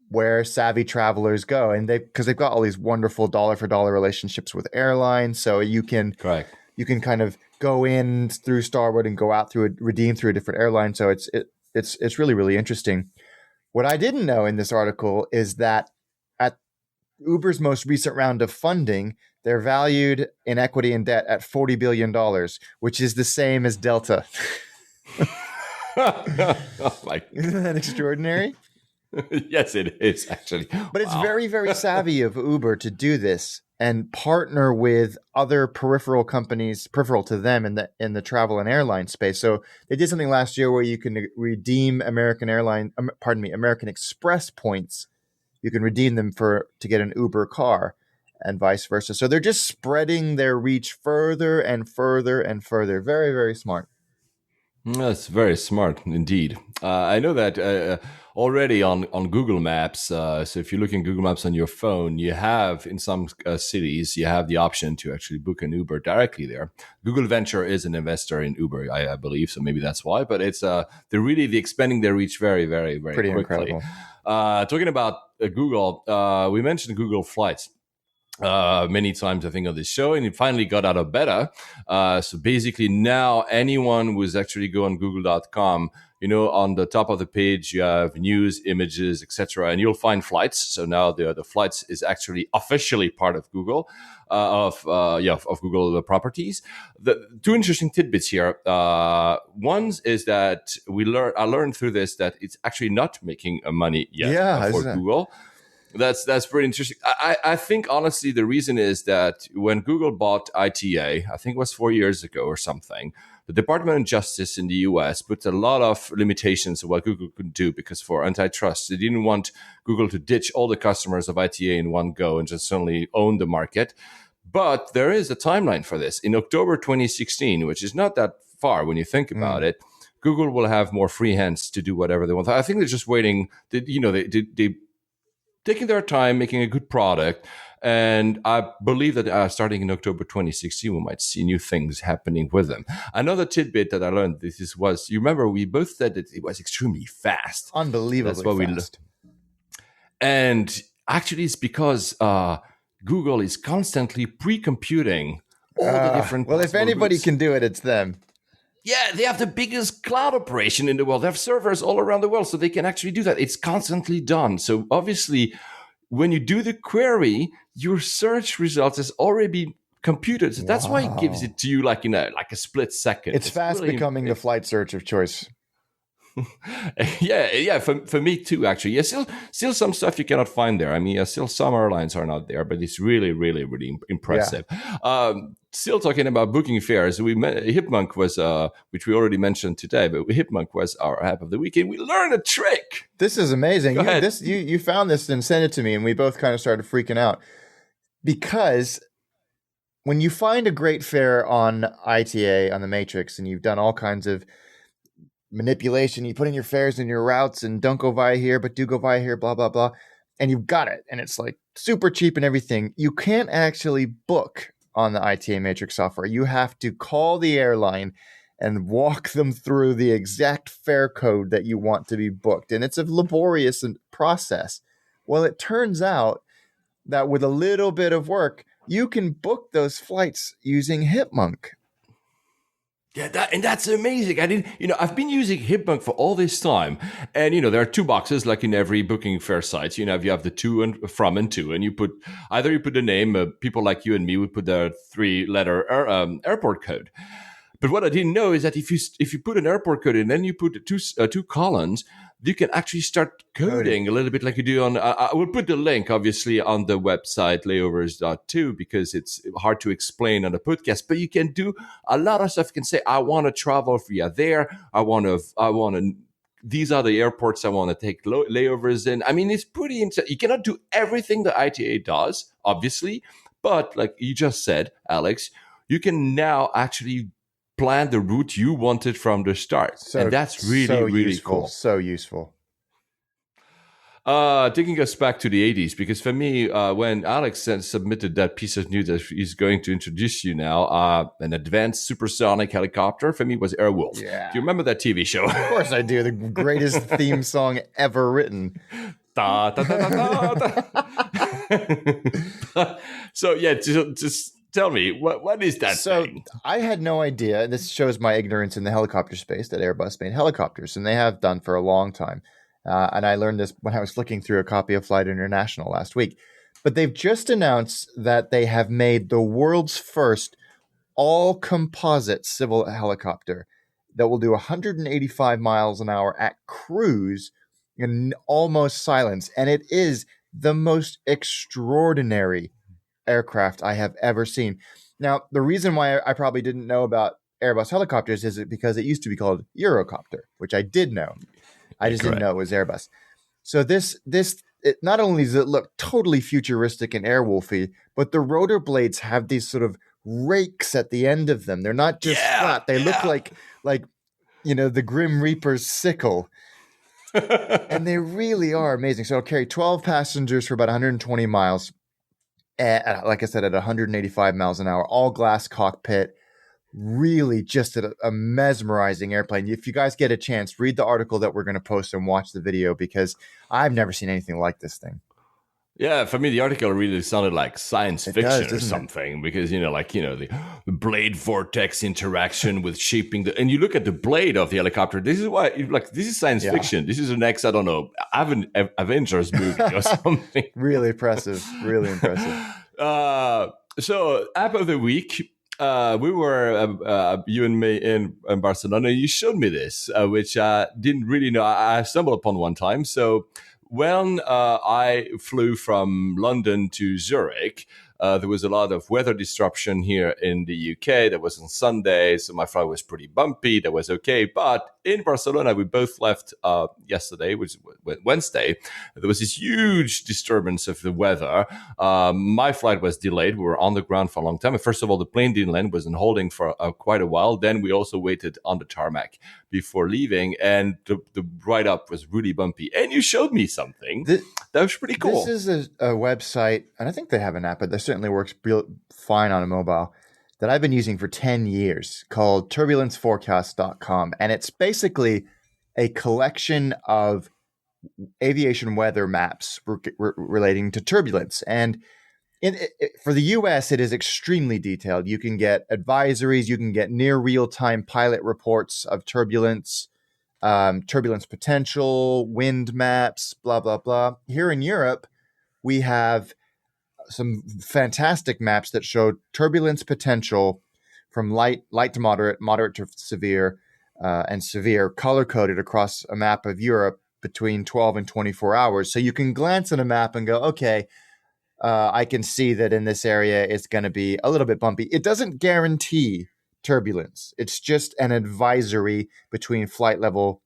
where savvy travelers go, and because they've got all these wonderful dollar for dollar relationships with airlines, so you can kind of go in through Starwood and go out redeem through a different airline. So it's really, really interesting. What I didn't know in this article is that at Uber's most recent round of funding, they're valued in equity and debt at $40 billion, which is the same as Delta. Isn't that extraordinary? Yes, it is actually. But it's very, very savvy of Uber to do this and partner with other peripheral companies, peripheral to them in the travel and airline space. So they did something last year where you can redeem American Express points. You can redeem them to get an Uber car, and vice versa. So they're just spreading their reach further and further and further. Very, very smart. That's very smart indeed. I know that already on Google Maps. So if you look in Google Maps on your phone, you have in some cities you have the option to actually book an Uber directly there. Google Venture is an investor in Uber, I believe, so maybe that's why. But it's they're expanding their reach very, very, very Pretty quickly. incredible. Talking about Google, we mentioned Google Flights many times, I think, on this show, and it finally got out of beta. So basically, now anyone who's actually go on Google.com, on the top of the page, you have news, images, etc., and you'll find flights. So now the flights is actually officially part of Google, of Google properties. The two interesting tidbits here. One is that I learned through this that it's actually not making money yet for Google. That's pretty interesting. I think, honestly, the reason is that when Google bought ITA, I think it was 4 years ago or something, the Department of Justice in the US put a lot of limitations on what Google could do because for antitrust, they didn't want Google to ditch all the customers of ITA in one go and just suddenly own the market. But there is a timeline for this. In October 2016, which is not that far when you think about it, Google will have more free hands to do whatever they want. I think they're just waiting. They taking their time, making a good product. And I believe that starting in October 2016, we might see new things happening with them. Another tidbit that I learned, you remember we both said that it was extremely fast. Unbelievably fast. And actually it's because Google is constantly pre-computing all the different if anybody routes. Can do it, it's them. Yeah, they have the biggest cloud operation in the world. They have servers all around the world, so they can actually do that. It's constantly done. So obviously, when you do the query, your search results has already been computed. So that's why it gives it to you like in a split second. It's fast really becoming the flight search of choice. yeah, for me too, actually. Yeah, still some stuff you cannot find there. I mean, still some airlines are not there, but it's really, really, really impressive. Yeah. Still talking about booking fares, Hipmunk was, which we already mentioned today, but Hipmunk was our app of the weekend. We learned a trick. This is amazing. You found this and sent it to me, and we both kind of started freaking out because when you find a great fare on ITA on the Matrix, and you've done all kinds of manipulation, you put in your fares and your routes and don't go via here, but do go via here, blah, blah, blah. And you've got it. And it's like super cheap and everything. You can't actually book on the ITA Matrix software. You have to call the airline and walk them through the exact fare code that you want to be booked. And it's a laborious process. Well, it turns out that with a little bit of work, you can book those flights using Hipmunk. Yeah, that's amazing. I've been using Hipmunk for all this time, and there are two boxes like in every booking fare site. You have the to and from and to, and you put the name. People like you and me would put the 3-letter airport code. But what I didn't know is that if you put an airport code and then you put two columns, you can actually start coding a little bit like you do on. I will put the link obviously on the website layovers.to because it's hard to explain on the podcast. But you can do a lot of stuff. You can say, I want to travel via there. I want to. These are the airports I want to take layovers in. I mean, it's pretty interesting. You cannot do everything the ITA does, obviously, but like you just said, Alex, you can now actually plan the route you wanted from the start. And that's really useful, cool. So useful. Taking us back to the 80s, because for me, when Alex submitted that piece of news that he's going to introduce you now, an advanced supersonic helicopter, for me was Airwolf. Yeah. Do you remember that TV show? Of course I do. The greatest theme song ever written. Da, da, da, da, da. So yeah, just tell me, what is that thing? So I had no idea. This shows my ignorance in the helicopter space that Airbus made helicopters, and they have done for a long time. And I learned this when I was flicking through a copy of Flight International last week. But they've just announced that they have made the world's first all-composite civil helicopter that will do 185 miles an hour at cruise in almost silence. And it is the most extraordinary aircraft I have ever seen. Now, the reason why I probably didn't know about Airbus helicopters is because it used to be called Eurocopter, which I did know. I just didn't know it was Airbus. So it not only does it look totally futuristic and Airwolfy, but the rotor blades have these sort of rakes at the end of them. They're not just flat. They look like the Grim Reaper's sickle. And they really are amazing. So it'll carry 12 passengers for about 120 miles. Like I said, at 185 miles an hour, all glass cockpit. Really just a mesmerizing airplane. If you guys get a chance, read the article that we're going to post and watch the video, because I've never seen anything like this thing. Yeah, for me, the article really sounded like science fiction or something, because, the blade vortex interaction with shaping and you look at the blade of the helicopter. This is why, this is science fiction. This is the next, I don't know, Avengers movie or something. Really impressive. Really impressive. So, app of the week. We were, you and me in Barcelona. You showed me this, which I didn't really know. I stumbled upon one time. So, when I flew from London to Zurich, there was a lot of weather disruption here in the UK. That was on Sunday, so my flight was pretty bumpy. That was okay. But in Barcelona, we both left yesterday, which was Wednesday. There was this huge disturbance of the weather. My flight was delayed. We were on the ground for a long time. First of all, the plane didn't land, was in holding for quite a while. Then we also waited on the tarmac before leaving, and the ride up was really bumpy. And you showed me something that was pretty cool. This is a website, and I think they have an app, but this certainly works fine on a mobile, that I've been using for 10 years, called turbulenceforecast.com. And it's basically a collection of aviation weather maps relating to turbulence. And for the US, it is extremely detailed. You can get advisories, you can get near real-time pilot reports of turbulence, turbulence potential, wind maps, blah, blah, blah. Here in Europe, we have some fantastic maps that show turbulence potential from light to moderate to severe, and severe, color-coded across a map of Europe between 12 and 24 hours. So you can glance at a map and go, okay, I can see that in this area it's going to be a little bit bumpy. It doesn't guarantee turbulence. It's just an advisory between flight level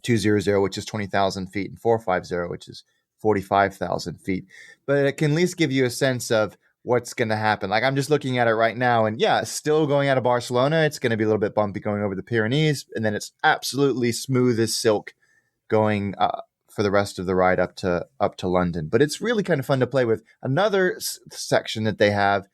200, which is 20,000 feet, and 450, which is 45,000 feet. But it can at least give you a sense of what's going to happen. Like, I'm just looking at it right now, and yeah, still going out of Barcelona, it's going to be a little bit bumpy going over the Pyrenees, and then it's absolutely smooth as silk going for the rest of the ride up to London. But it's really kind of fun to play with. Another section that they have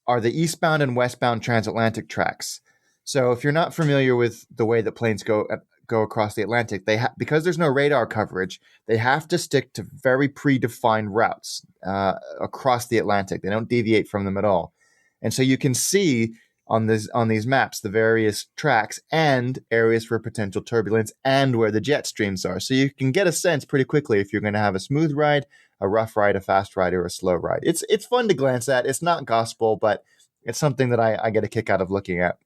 are the eastbound and westbound transatlantic tracks. So if you're not familiar with the way that planes go across the Atlantic, because there's no radar coverage, they have to stick to very predefined routes across the Atlantic. They don't deviate from them at all. And so you can see on these maps the various tracks and areas for potential turbulence and where the jet streams are. So you can get a sense pretty quickly if you're going to have a smooth ride, a rough ride, a fast ride, or a slow ride. It's fun to glance at. It's not gospel, but it's something that I get a kick out of looking at.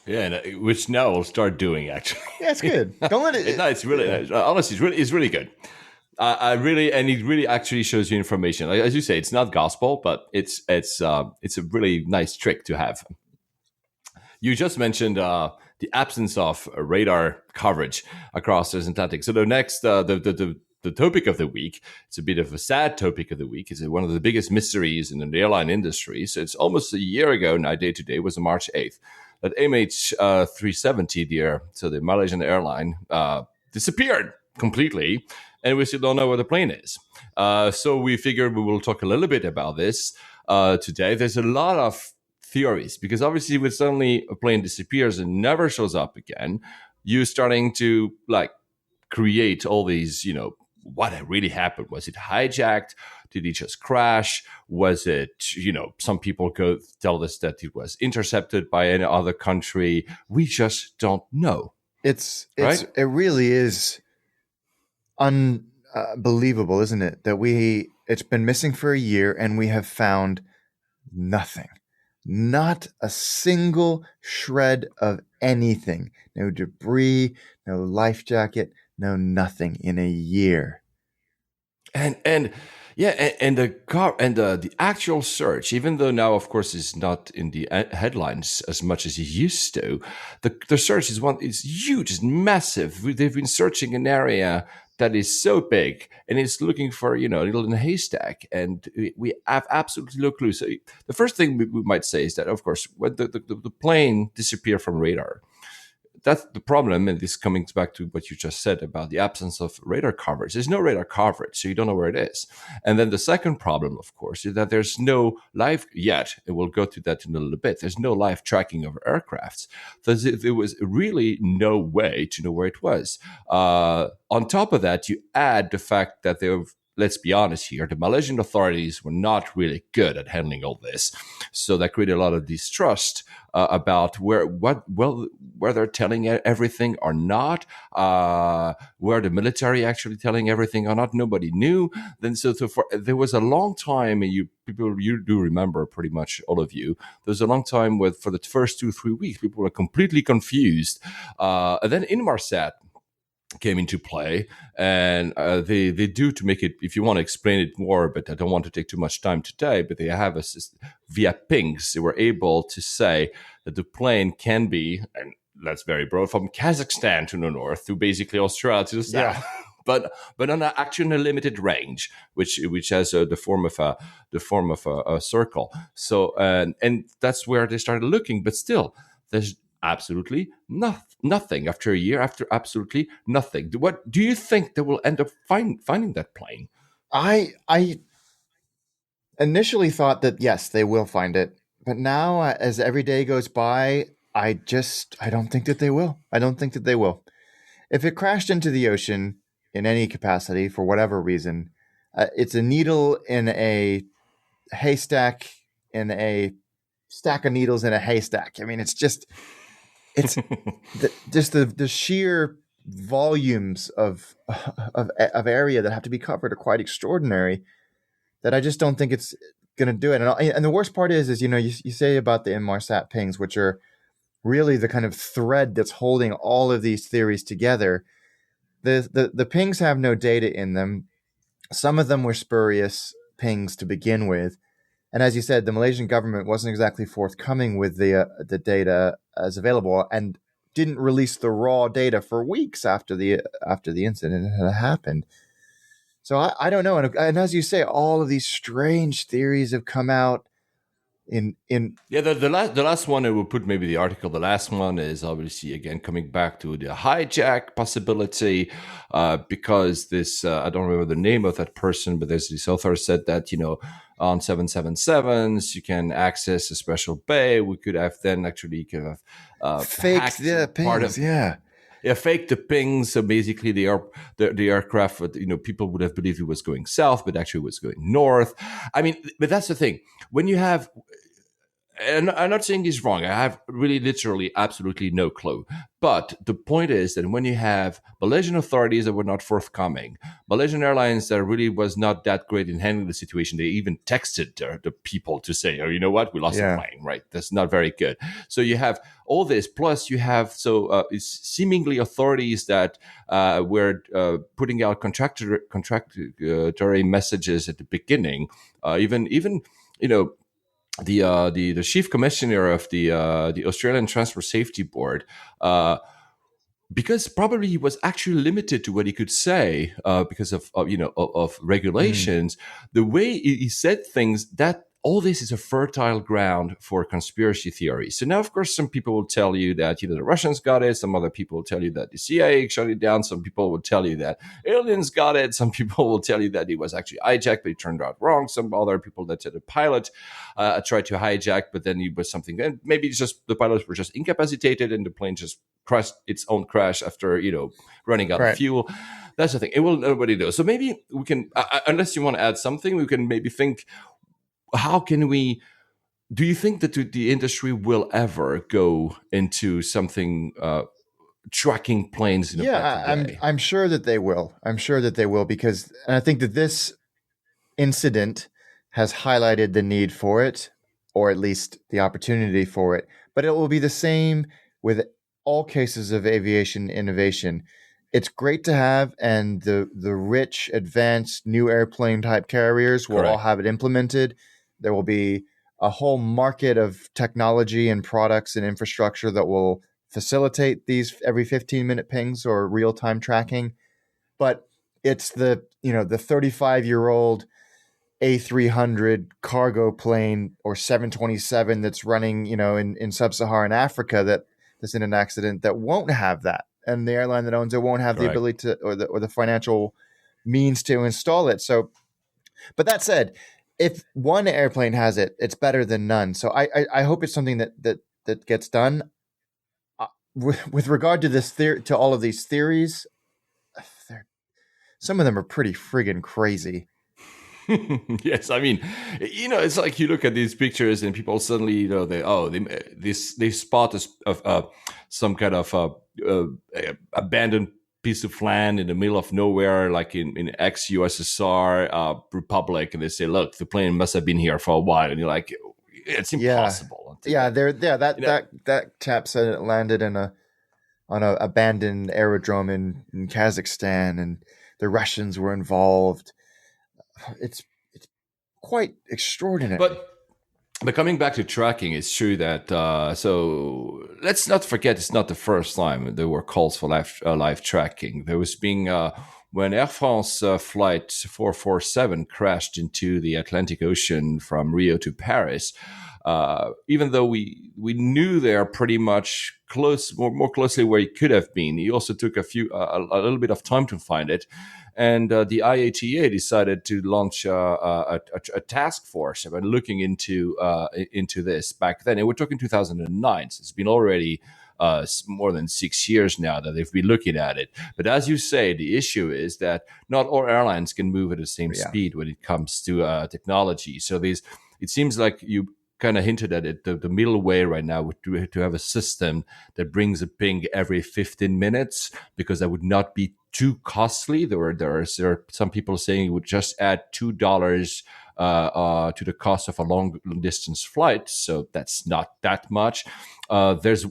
Yeah, which now we'll start doing, actually. Yeah, it's good. Don't let it. No, it's really honestly, it's really good. And it really actually shows you information. Like, as you say, it's not gospel, but it's a really nice trick to have. You just mentioned the absence of radar coverage across the Atlantic. So the next, the topic of the week, it's a bit of a sad topic of the week. It's one of the biggest mysteries in the airline industry. So it's almost a year ago now, day to day, was on March 8th, that MH370, so the Malaysian airline, disappeared completely, and we still don't know where the plane is. So we figured we will talk a little bit about this today. There's a lot of theories, because obviously when suddenly a plane disappears and never shows up again, you're starting to create all these, what really happened. Was it hijacked? Did it just crash? Was it, some people tell us that it was intercepted by any other country. We just don't know. It really is unbelievable, isn't it? That it's been missing for a year and we have found nothing. Not a single shred of anything. No debris, no life jacket, no nothing in a year. And the actual search, even though now, of course, is not in the headlines as much as it used to, the search is huge, it's massive. They've been searching an area that is so big, and it's looking for, a needle in a haystack, and we have absolutely no clue. So the first thing we might say is that, of course, when the plane disappeared from radar, that's the problem. And this coming back to what you just said about the absence of radar coverage. There's no radar coverage, so you don't know where it is. And then the second problem, of course, is that there's no live yet, and we'll go to that in a little bit. There's no live tracking of aircrafts. There was really no way to know where it was. On top of that, you add the fact that let's be honest here, the Malaysian authorities were not really good at handling all this. So that created a lot of distrust about where they're telling everything or not, where the military actually telling everything or not. Nobody knew. Then there was a long time, and you do remember, pretty much all of you, there's a long time for the first 2-3 weeks, people were completely confused. And then Inmarsat came into play, and they do, to make it, if you want to explain it more, but I don't want to take too much time today, but they have via pings, they were able to say that the plane can be, and that's very broad, from Kazakhstan to the north to basically Australia to the south. Yeah. But on actually a limited range, which has the form of a circle. So and that's where they started looking, but still there's absolutely nothing after a year, after absolutely nothing. What do you think they will end up finding that plane? I initially thought that yes, they will find it, but now as every day goes by, I don't think that they will. I don't think that they will. If it crashed into the ocean in any capacity for whatever reason, it's a needle in a haystack, in a stack of needles in a haystack. I mean, it's just the sheer volumes of area that have to be covered are quite extraordinary, that I just don't think it's going to do it. And the worst part is you say about the Inmarsat pings, which are really the kind of thread that's holding all of these theories together. The pings have no data in them. Some of them were spurious pings to begin with. And as you said, the Malaysian government wasn't exactly forthcoming with the data as available, and didn't release the raw data for weeks after the incident had happened. So I don't know. And as you say, all of these strange theories have come out. The last one, I will put maybe the article. The last one is obviously again coming back to the hijack possibility, because this I don't remember the name of that person, but there's this author said that on 777s you can access a special bay. We could have then actually kind of faked the pings, fake the pings. So basically, the aircraft, people would have believed it was going south, but actually it was going north. I mean, but that's the thing. When you have, and I'm not saying he's wrong, I have really literally absolutely no clue. But the point is that when you have Malaysian authorities that were not forthcoming, Malaysian Airlines that really was not that great in handling the situation, they even texted the people to say, oh, you know what, we lost a plane, right? That's not very good. So you have all this, plus you have seemingly authorities that were putting out contractory messages at the beginning, even the chief commissioner of the Australian Transport Safety Board, because probably he was actually limited to what he could say because of regulations. The way he said things, that all this is a fertile ground for conspiracy theories. So now, of course, some people will tell you that the Russians got it. Some other people will tell you that the CIA shut it down. Some people will tell you that aliens got it. Some people will tell you that it was actually hijacked, but it turned out wrong. Some other people that said the pilot tried to hijack, but then it was something. And maybe it's just the pilots were just incapacitated, and the plane just crashed its own crash after running out of fuel. That's the thing. It will nobody know. So maybe we can, unless you want to add something, we can maybe think. How can we? Do you think that the industry will ever go into something tracking planes? I'm sure that they will. I'm sure that they will, because I think that this incident has highlighted the need for it, or at least the opportunity for it. But it will be the same with all cases of aviation innovation. It's great to have, and the rich, advanced, new airplane type carriers will all have it implemented. There will be a whole market of technology and products and infrastructure that will facilitate these every 15-minute pings or real-time tracking. But it's the 35-year-old A300 cargo plane or 727 that's running, in sub-Saharan Africa that this in an accident that won't have that, and the airline that owns it won't have the Correct. ability to, or the financial means to install it. So, but that said, if one airplane has it, it's better than none. So I hope it's something that gets done. With regard to to all of these theories, some of them are pretty friggin' crazy. Yes, I mean, it's like you look at these pictures and people suddenly, they spot some kind of abandoned piece of land in the middle of nowhere, like in ex-USSR republic, and they say, "Look, the plane must have been here for a while," and you're like, "It's impossible." That chap said it landed on a abandoned aerodrome in Kazakhstan, and the Russians were involved. It's quite extraordinary. But coming back to tracking, it's true that so let's not forget it's not the first time there were calls for live tracking. There was being when Air France flight 447 crashed into the Atlantic Ocean from Rio to Paris. Even though we knew they are pretty much close, more closely where he could have been, he also took a little bit of time to find it. And the IATA decided to launch a task force about looking into this back then. And we're talking 2009, so it's been already more than 6 years now that they've been looking at it. But as you say, the issue is that not all airlines can move at the same speed when it comes to technology. So it seems like you kind of hinted at it. The middle way right now would to have a system that brings a ping every 15 minutes, because that would not be too costly. There are some people saying it would just add $2 to the cost of a long distance flight. So that's not that much. There's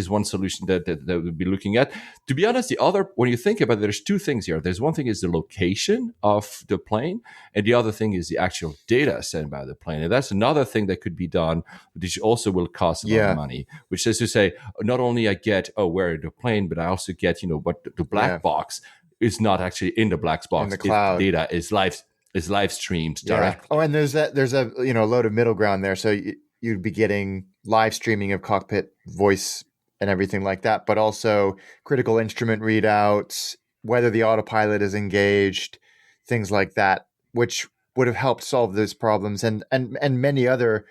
one solution that we'll be looking at. To be honest, when you think about it, there's two things here. There's one thing is the location of the plane, and the other thing is the actual data sent by the plane. And that's another thing that could be done, which also will cost a lot of money, which is to say, not only I get, where the plane, but I also get, what the black box is not actually in the black box. In the cloud. The data is live streamed directly. Oh, and there's a load of middle ground there. So you'd be getting live streaming of cockpit voice and everything like that, but also critical instrument readouts, whether the autopilot is engaged, things like that, which would have helped solve those problems and many other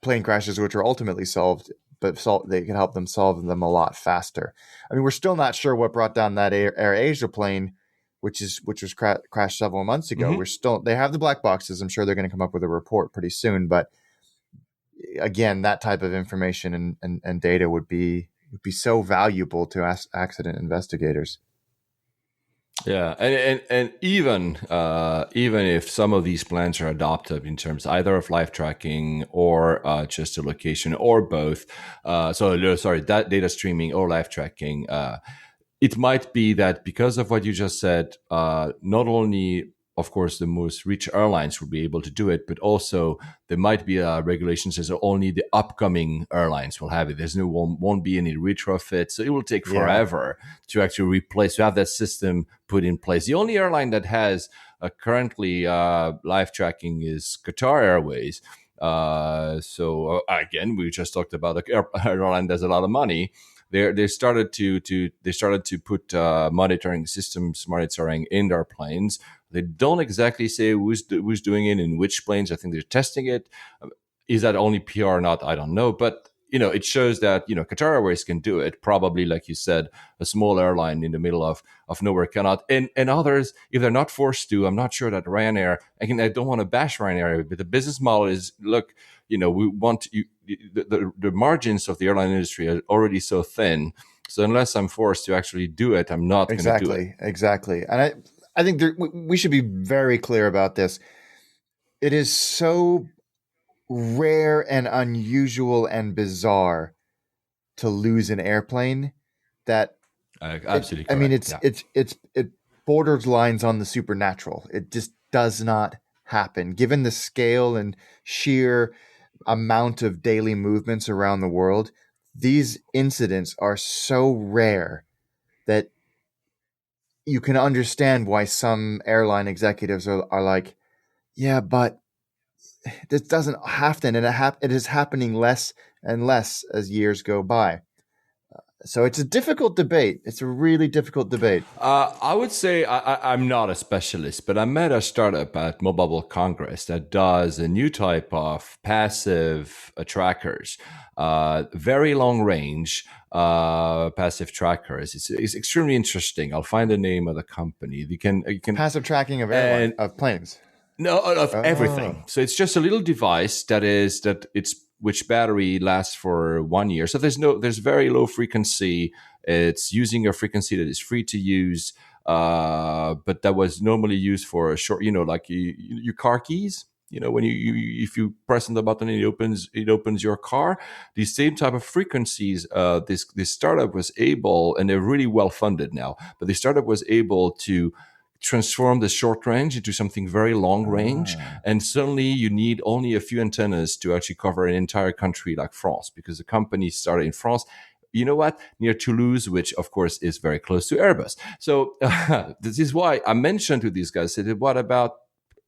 plane crashes, which are ultimately solved, but they can help them solve them a lot faster. I mean, we're still not sure what brought down that Air Asia plane, which was crashed several months ago. Mm-hmm. They have the black boxes. I'm sure they're going to come up with a report pretty soon, but again, that type of information and data would be so valuable to accident investigators. Yeah, and even if some of these plans are adopted in terms either of live tracking or just a location or both, that data streaming or live tracking, it might be that because of what you just said, not only, of course, the most rich airlines will be able to do it, but also there might be regulations that only the upcoming airlines will have it. Won't be any retrofit, so it will take forever to actually have that system put in place. The only airline that has currently live tracking is Qatar Airways. So again, we just talked about an airline that has a lot of money. They started to put monitoring in their planes. They don't exactly say who's doing it in which planes. I think they're testing it. Is that only PR or not? I don't know. But it shows that Qatar Airways can do it. Probably, like you said, a small airline in the middle of nowhere cannot. And others, if they're not forced to, I'm not sure that Ryanair. Again, I don't want to bash Ryanair, but the business model is, look, we want you. The margins of the airline industry are already so thin. So unless I'm forced to actually do it, I'm not going to do it. Exactly. And I think we should be very clear about this. It is so rare and unusual and bizarre to lose an airplane that absolutely correct. I mean, it borders lines on the supernatural. It just does not happen, given the scale and sheer amount of daily movements around the world. These incidents are so rare that you can understand why some airline executives are like, yeah, but this doesn't happen, and it is happening less and less as years go by. So it's a difficult debate. It's a really difficult debate. I would say I'm not a specialist, but I met a startup at Mobile World Congress that does a new type of passive trackers, very long range passive trackers. It's extremely interesting. I'll find the name of the company. You can Passive tracking of and of planes. no, of Oh, everything. So it's just a little device that it's which battery lasts for 1 year. So there's very low frequency. It's using a frequency that is free to use, but that was normally used for a short, like your car keys. When if you press on the button and it opens your car. The same type of frequencies. This startup was able, and they're really well funded now. But the startup was able to transform the short range into something very long range, and suddenly you need only a few antennas to actually cover an entire country like France, because the company started in France, near Toulouse, which of course is very close to Airbus. So this is why I mentioned to these guys, I said, what about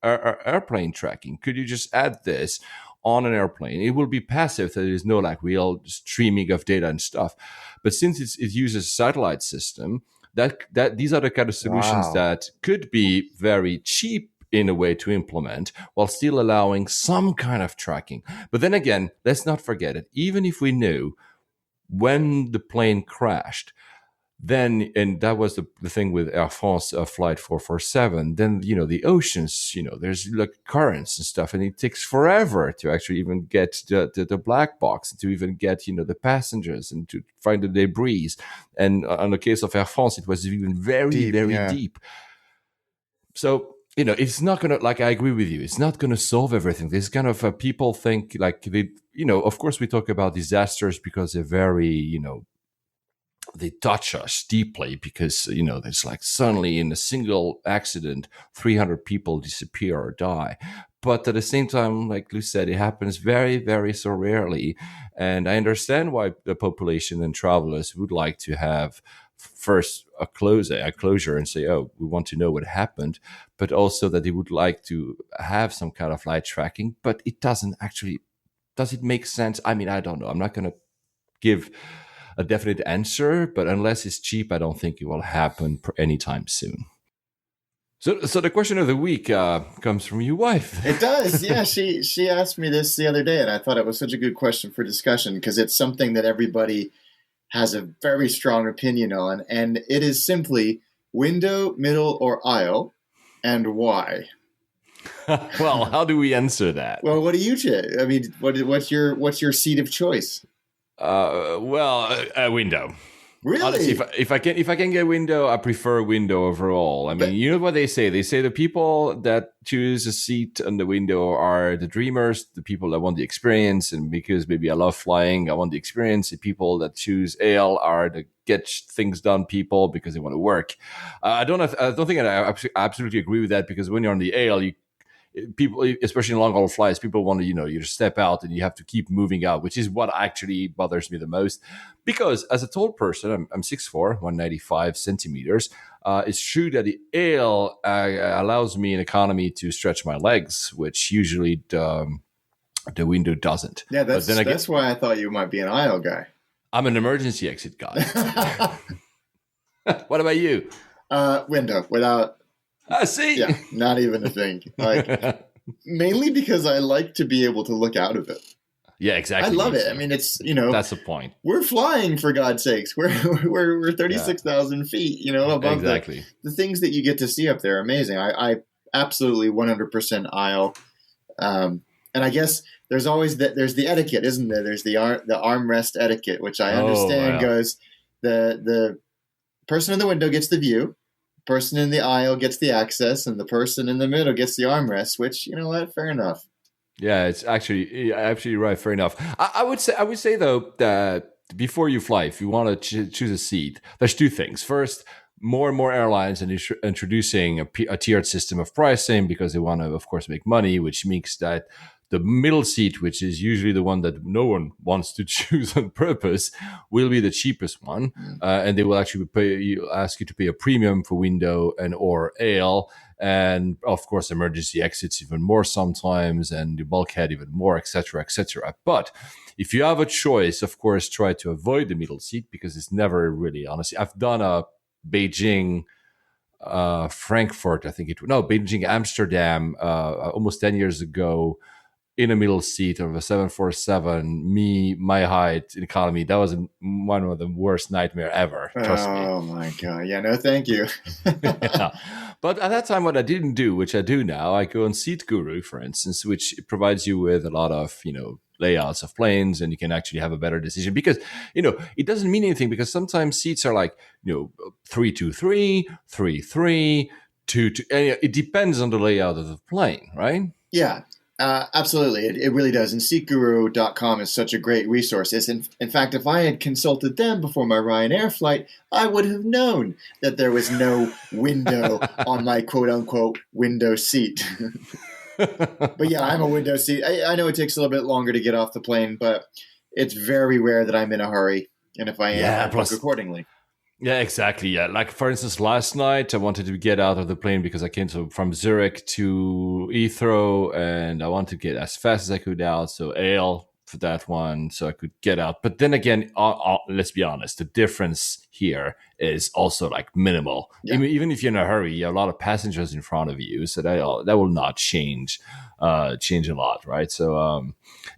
airplane tracking? Could you just add this on an airplane? It will be passive, so there is no like real streaming of data and stuff. But since it uses a satellite system, that these are the kind of solutions wow. that could be very cheap in a way to implement while still allowing some kind of tracking. But then again, let's not forget it. Even if we knew when the plane crashed, then, and that was the thing with Air France flight 447, then the oceans, there's like currents and stuff, and it takes forever to actually even get the black box, to even get the passengers and to find the debris. And on the case of Air France, it was even very Deep, very yeah. deep. So it's not gonna, like, I agree with you, it's not gonna solve everything. This kind of people think like they, of course we talk about disasters because they're very, they touch us deeply, because there's like suddenly in a single accident 300 people disappear or die. But at the same time, like Lou said, it happens very very so rarely. And I understand why the population and travelers would like to have first a closure and say, oh, we want to know what happened, but also that they would like to have some kind of flight tracking. But it doesn't actually, does it make sense? I mean, I don't know, I'm not going to give a definite answer, but unless it's cheap, I don't think it will happen anytime soon. So the question of the week comes from your wife. It does, yeah. She asked me this the other day, and I thought it was such a good question for discussion, because it's something that everybody has a very strong opinion on, and it is simply window, middle, or aisle, and why. Well, how do we answer that? Well, what do you say? I mean, what's your seat of choice? A window. Really? Honestly, if I can get window, I prefer window overall. I mean, you know what they say? They say the people that choose a seat on the window are the dreamers, the people that want the experience, and because maybe I love flying, I want the experience. The people that choose AL are the get things done people because they want to work. I don't think I absolutely agree with that, because when you're on the AL, people, especially in long haul flights, people want to, you just step out and you have to keep moving out, which is what actually bothers me the most. Because as a tall person, I'm 6'4", 195 centimeters. It's true that the AL allows me in economy to stretch my legs, which usually the window doesn't. Yeah, that's why I thought you might be an aisle guy. I'm an emergency exit guy. What about you? Window, without... See? Yeah, not even a thing. Like, mainly because I like to be able to look out of it. Yeah, exactly. I love it. I mean, it's, that's the point. We're flying, for God's sakes. We're 36,000 feet, above exactly. The things that you get to see up there are amazing. I absolutely 100% aisle. And I guess there's always there's the etiquette, isn't there? There's the armrest etiquette, which I understand goes, the person in the window gets the view, person in the aisle gets the access, and the person in the middle gets the armrest, which, what, fair enough. Yeah, it's actually absolutely right. Fair enough. I would say though, that before you fly, if you want to choose a seat, there's two things. First, more and more airlines are introducing a tiered system of pricing, because they want to, of course, make money, which means that The middle seat, which is usually the one that no one wants to choose on purpose, will be the cheapest one, and they will actually ask you to pay a premium for window and or aisle, and of course emergency exits even more sometimes, and the bulkhead even more, etc., etc. But if you have a choice, of course, try to avoid the middle seat because it's never really, honestly. I've done a Beijing, Frankfurt, I think Beijing, Amsterdam, almost 10 years ago, in a middle seat of a 747, my height in economy. That was one of the worst nightmare ever. Trust me. Oh my God. Yeah, no, thank you. Yeah. But at that time, what I didn't do, which I do now, I go on Seat Guru, for instance, which provides you with a lot of, layouts of planes, and you can actually have a better decision because, it doesn't mean anything because sometimes seats are like, 323, 33, 22. And it depends on the layout of the plane, right? Yeah. Absolutely. It really does. And seatguru.com is such a great resource. In fact, if I had consulted them before my Ryanair flight, I would have known that there was no window on my quote-unquote window seat. But yeah, I'm a window seat. I know it takes a little bit longer to get off the plane, but it's very rare that I'm in a hurry. And if I am, I book accordingly. Yeah, exactly. Yeah, like for instance, last night I wanted to get out of the plane because I came from Zurich to Heathrow, and I wanted to get as fast as I could out. So AL for that one, so I could get out. But then again, let's be honest, the difference here is also like minimal. Yeah. Even if you're in a hurry, you have a lot of passengers in front of you, so that will not change a lot, right? So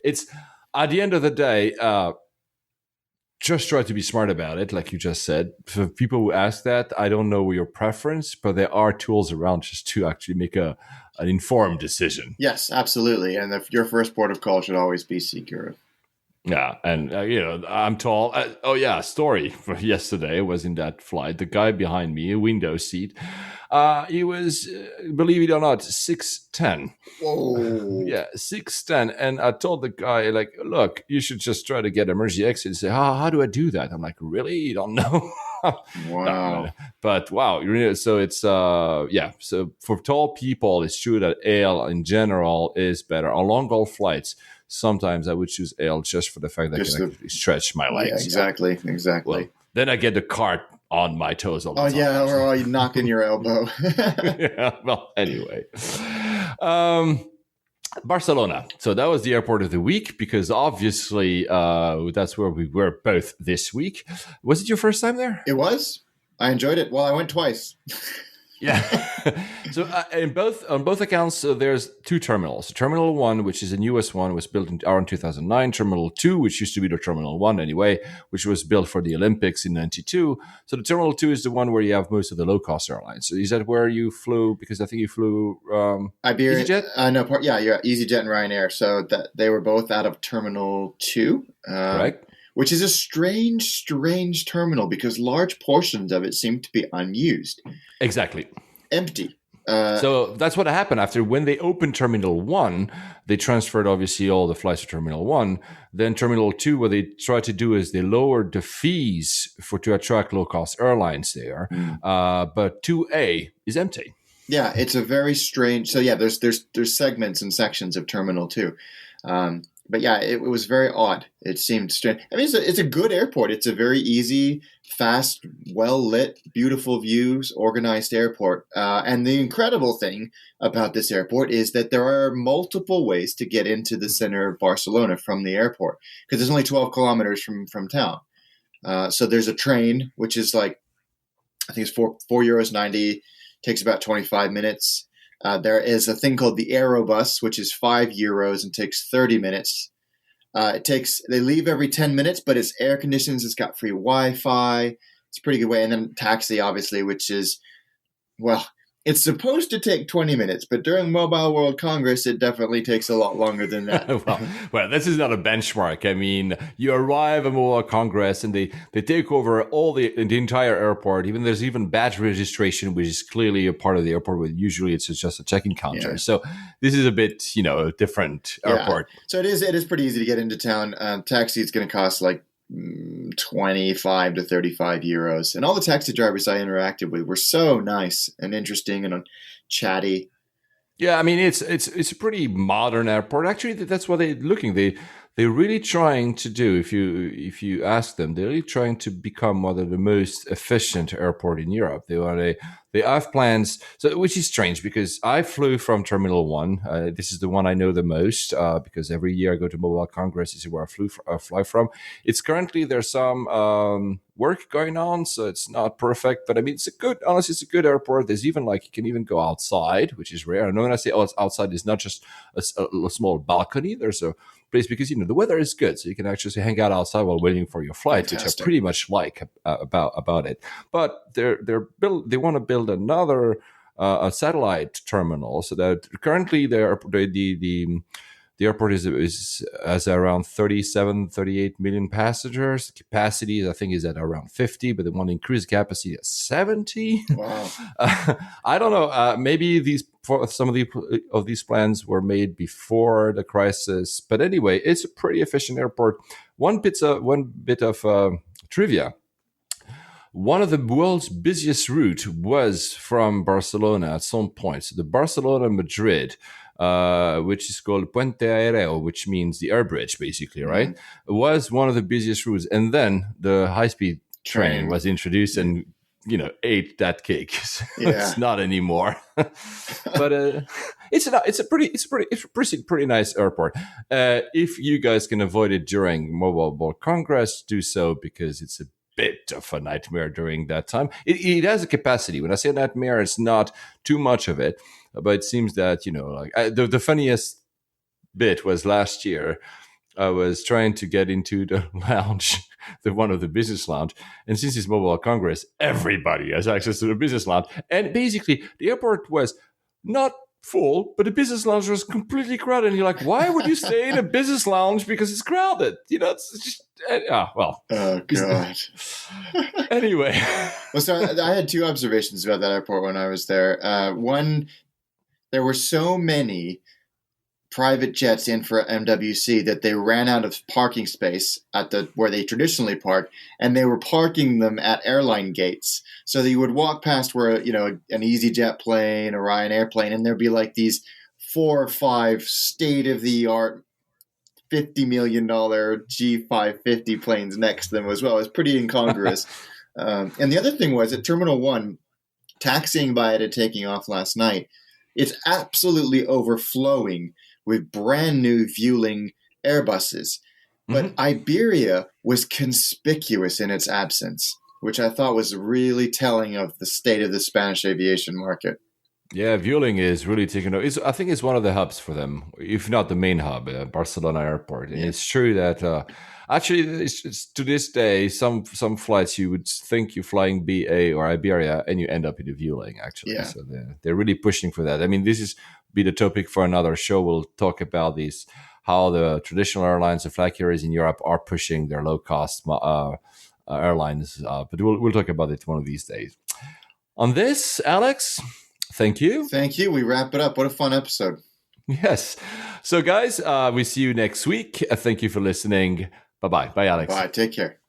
it's at the end of the day. Just try to be smart about it, like you just said. For people who ask that, I don't know your preference, but there are tools around just to actually make an informed decision. Yes, absolutely. And your first port of call should always be Seatguru. Yeah, and I'm tall. Story for yesterday was in that flight. The guy behind me, a window seat, he was, believe it or not, 6'10". Whoa. Yeah, 6'10". And I told the guy, like, look, you should just try to get emergency exit. And say, how do I do that? I'm like, really? You don't know? Wow. No. But wow, so it's So for tall people, it's true that AL in general is better on long haul flights. Sometimes I would choose AL just for the fact that I can actually stretch my legs. Yeah, exactly. Well, then I get the cart on my toes all the time. Oh yeah, or you knocking your elbow. Yeah. Well, anyway. Barcelona. So that was the airport of the week because obviously that's where we were both this week. Was it your first time there? It was. I enjoyed it. Well, I went twice. Yeah. So on both accounts, there's two terminals. Terminal 1, which is a newest one, was built around 2009. Terminal 2, which used to be the Terminal 1 anyway, which was built for the Olympics in 92. So the Terminal 2 is the one where you have most of the low-cost airlines. So is that where you flew? Because I think you flew Iberia, EasyJet? EasyJet and Ryanair. So they were both out of Terminal 2. Correct. Which is a strange terminal because large portions of it seem to be unused. Exactly. Empty. So that's what happened after when they opened Terminal 1, they transferred obviously all the flights to Terminal 1. Then Terminal 2, what they tried to do is they lowered the fees to attract low-cost airlines there. But 2A is empty. Yeah, it's a very strange. So yeah, there's segments and sections of Terminal 2. But yeah, it was very odd. It seemed strange. I mean, it's a good airport. It's a very easy, fast, well-lit, beautiful views, organized airport. And the incredible thing about this airport is that there are multiple ways to get into the center of Barcelona from the airport because there's only 12 kilometers from town. So there's a train, which is like, I think it's €4.90, takes about 25 minutes. There is a thing called the Aerobus, which is €5 and takes 30 minutes. They leave every 10 minutes, but it's air conditioned. It's got free Wi-Fi. It's a pretty good way. And then taxi, obviously, which is, well, it's supposed to take 20 minutes, but during Mobile World Congress, it definitely takes a lot longer than that. well, this is not a benchmark. I mean, you arrive at Mobile Congress and they take over the entire airport. There's even badge registration, which is clearly a part of the airport, but usually it's just a check-in counter. Yeah. So this is a bit, a different airport. So it is pretty easy to get into town. Taxi is going to cost like 25 to 35 euros, and all the taxi drivers I interacted with were so nice and interesting and chatty. Yeah, I mean it's a pretty modern airport. Actually, that's what they're looking. They're really trying to do. If you ask them, they're really trying to become one of the most efficient airport in Europe. They have plans. So which is strange because I flew from Terminal One. This is the one I know the most because every year I go to Mobile Congress. This is where I fly from. It's currently there's some work going on, so it's not perfect. But I mean, honestly, it's a good airport. There's even like you can even go outside, which is rare. I know when I say it's outside, it's not just a small balcony. There's a place because the weather is good, so you can actually hang out outside while waiting for your flight, Fantastic. which I pretty much like about it. But they want to build another a satellite terminal, so that currently the airport has around 38 million passengers. Capacity, I think, is at around 50, but they want to increase capacity to 70. Wow. I don't know. Maybe some of these plans were made before the crisis, but anyway, it's a pretty efficient airport. One bit of trivia. One of the world's busiest route was from Barcelona at some point. So the Barcelona-Madrid, which is called Puente Aéreo, which means the air bridge, basically, right? Was one of the busiest routes. And then the high-speed train was introduced and, ate that cake. It's not anymore. But it's a pretty nice airport. If you guys can avoid it during Mobile World Congress, do so because it's a bit of a nightmare during that time. It has a capacity. When I say nightmare, it's not too much of it, but it seems that the funniest bit was last year. I was trying to get into the lounge, one of the business lounge, and since it's Mobile Congress, everybody has access to the business lounge, and basically the airport was not full, but the business lounge was completely crowded. And you're like, why would you stay in a business lounge because it's crowded? It's just well. Oh God. Anyway, well, so I had two observations about that airport when I was there. One, there were so many private jets in for MWC that they ran out of parking space at where they traditionally park, and they were parking them at airline gates. So that you would walk past where an EasyJet plane, a Ryanair plane, and there'd be like these 4 or 5 state-of-the-art $50 million G550 planes next to them as well. It's pretty incongruous. And the other thing was at Terminal 1, taxiing by it and taking off last night, it's absolutely overflowing with brand new Vueling Airbuses. But Iberia was conspicuous in its absence, which I thought was really telling of the state of the Spanish aviation market. Yeah, Vueling is really taking over. I think it's one of the hubs for them, if not the main hub, Barcelona Airport. And it's true that actually, it's to this day, some flights you would think you're flying BA or Iberia, and you end up in the Vueling, actually. Yeah. So they're really pushing for that. I mean, this is be the topic for another show. We'll talk about these, how the traditional airlines, the flag carriers in Europe are pushing their low-cost airlines. But we'll talk about it one of these days. On this, Alex, thank you. Thank you. We wrap it up. What a fun episode. Yes. So, guys, we see you next week. Thank you for listening. Bye-bye. Bye, Alex. Bye. Take care.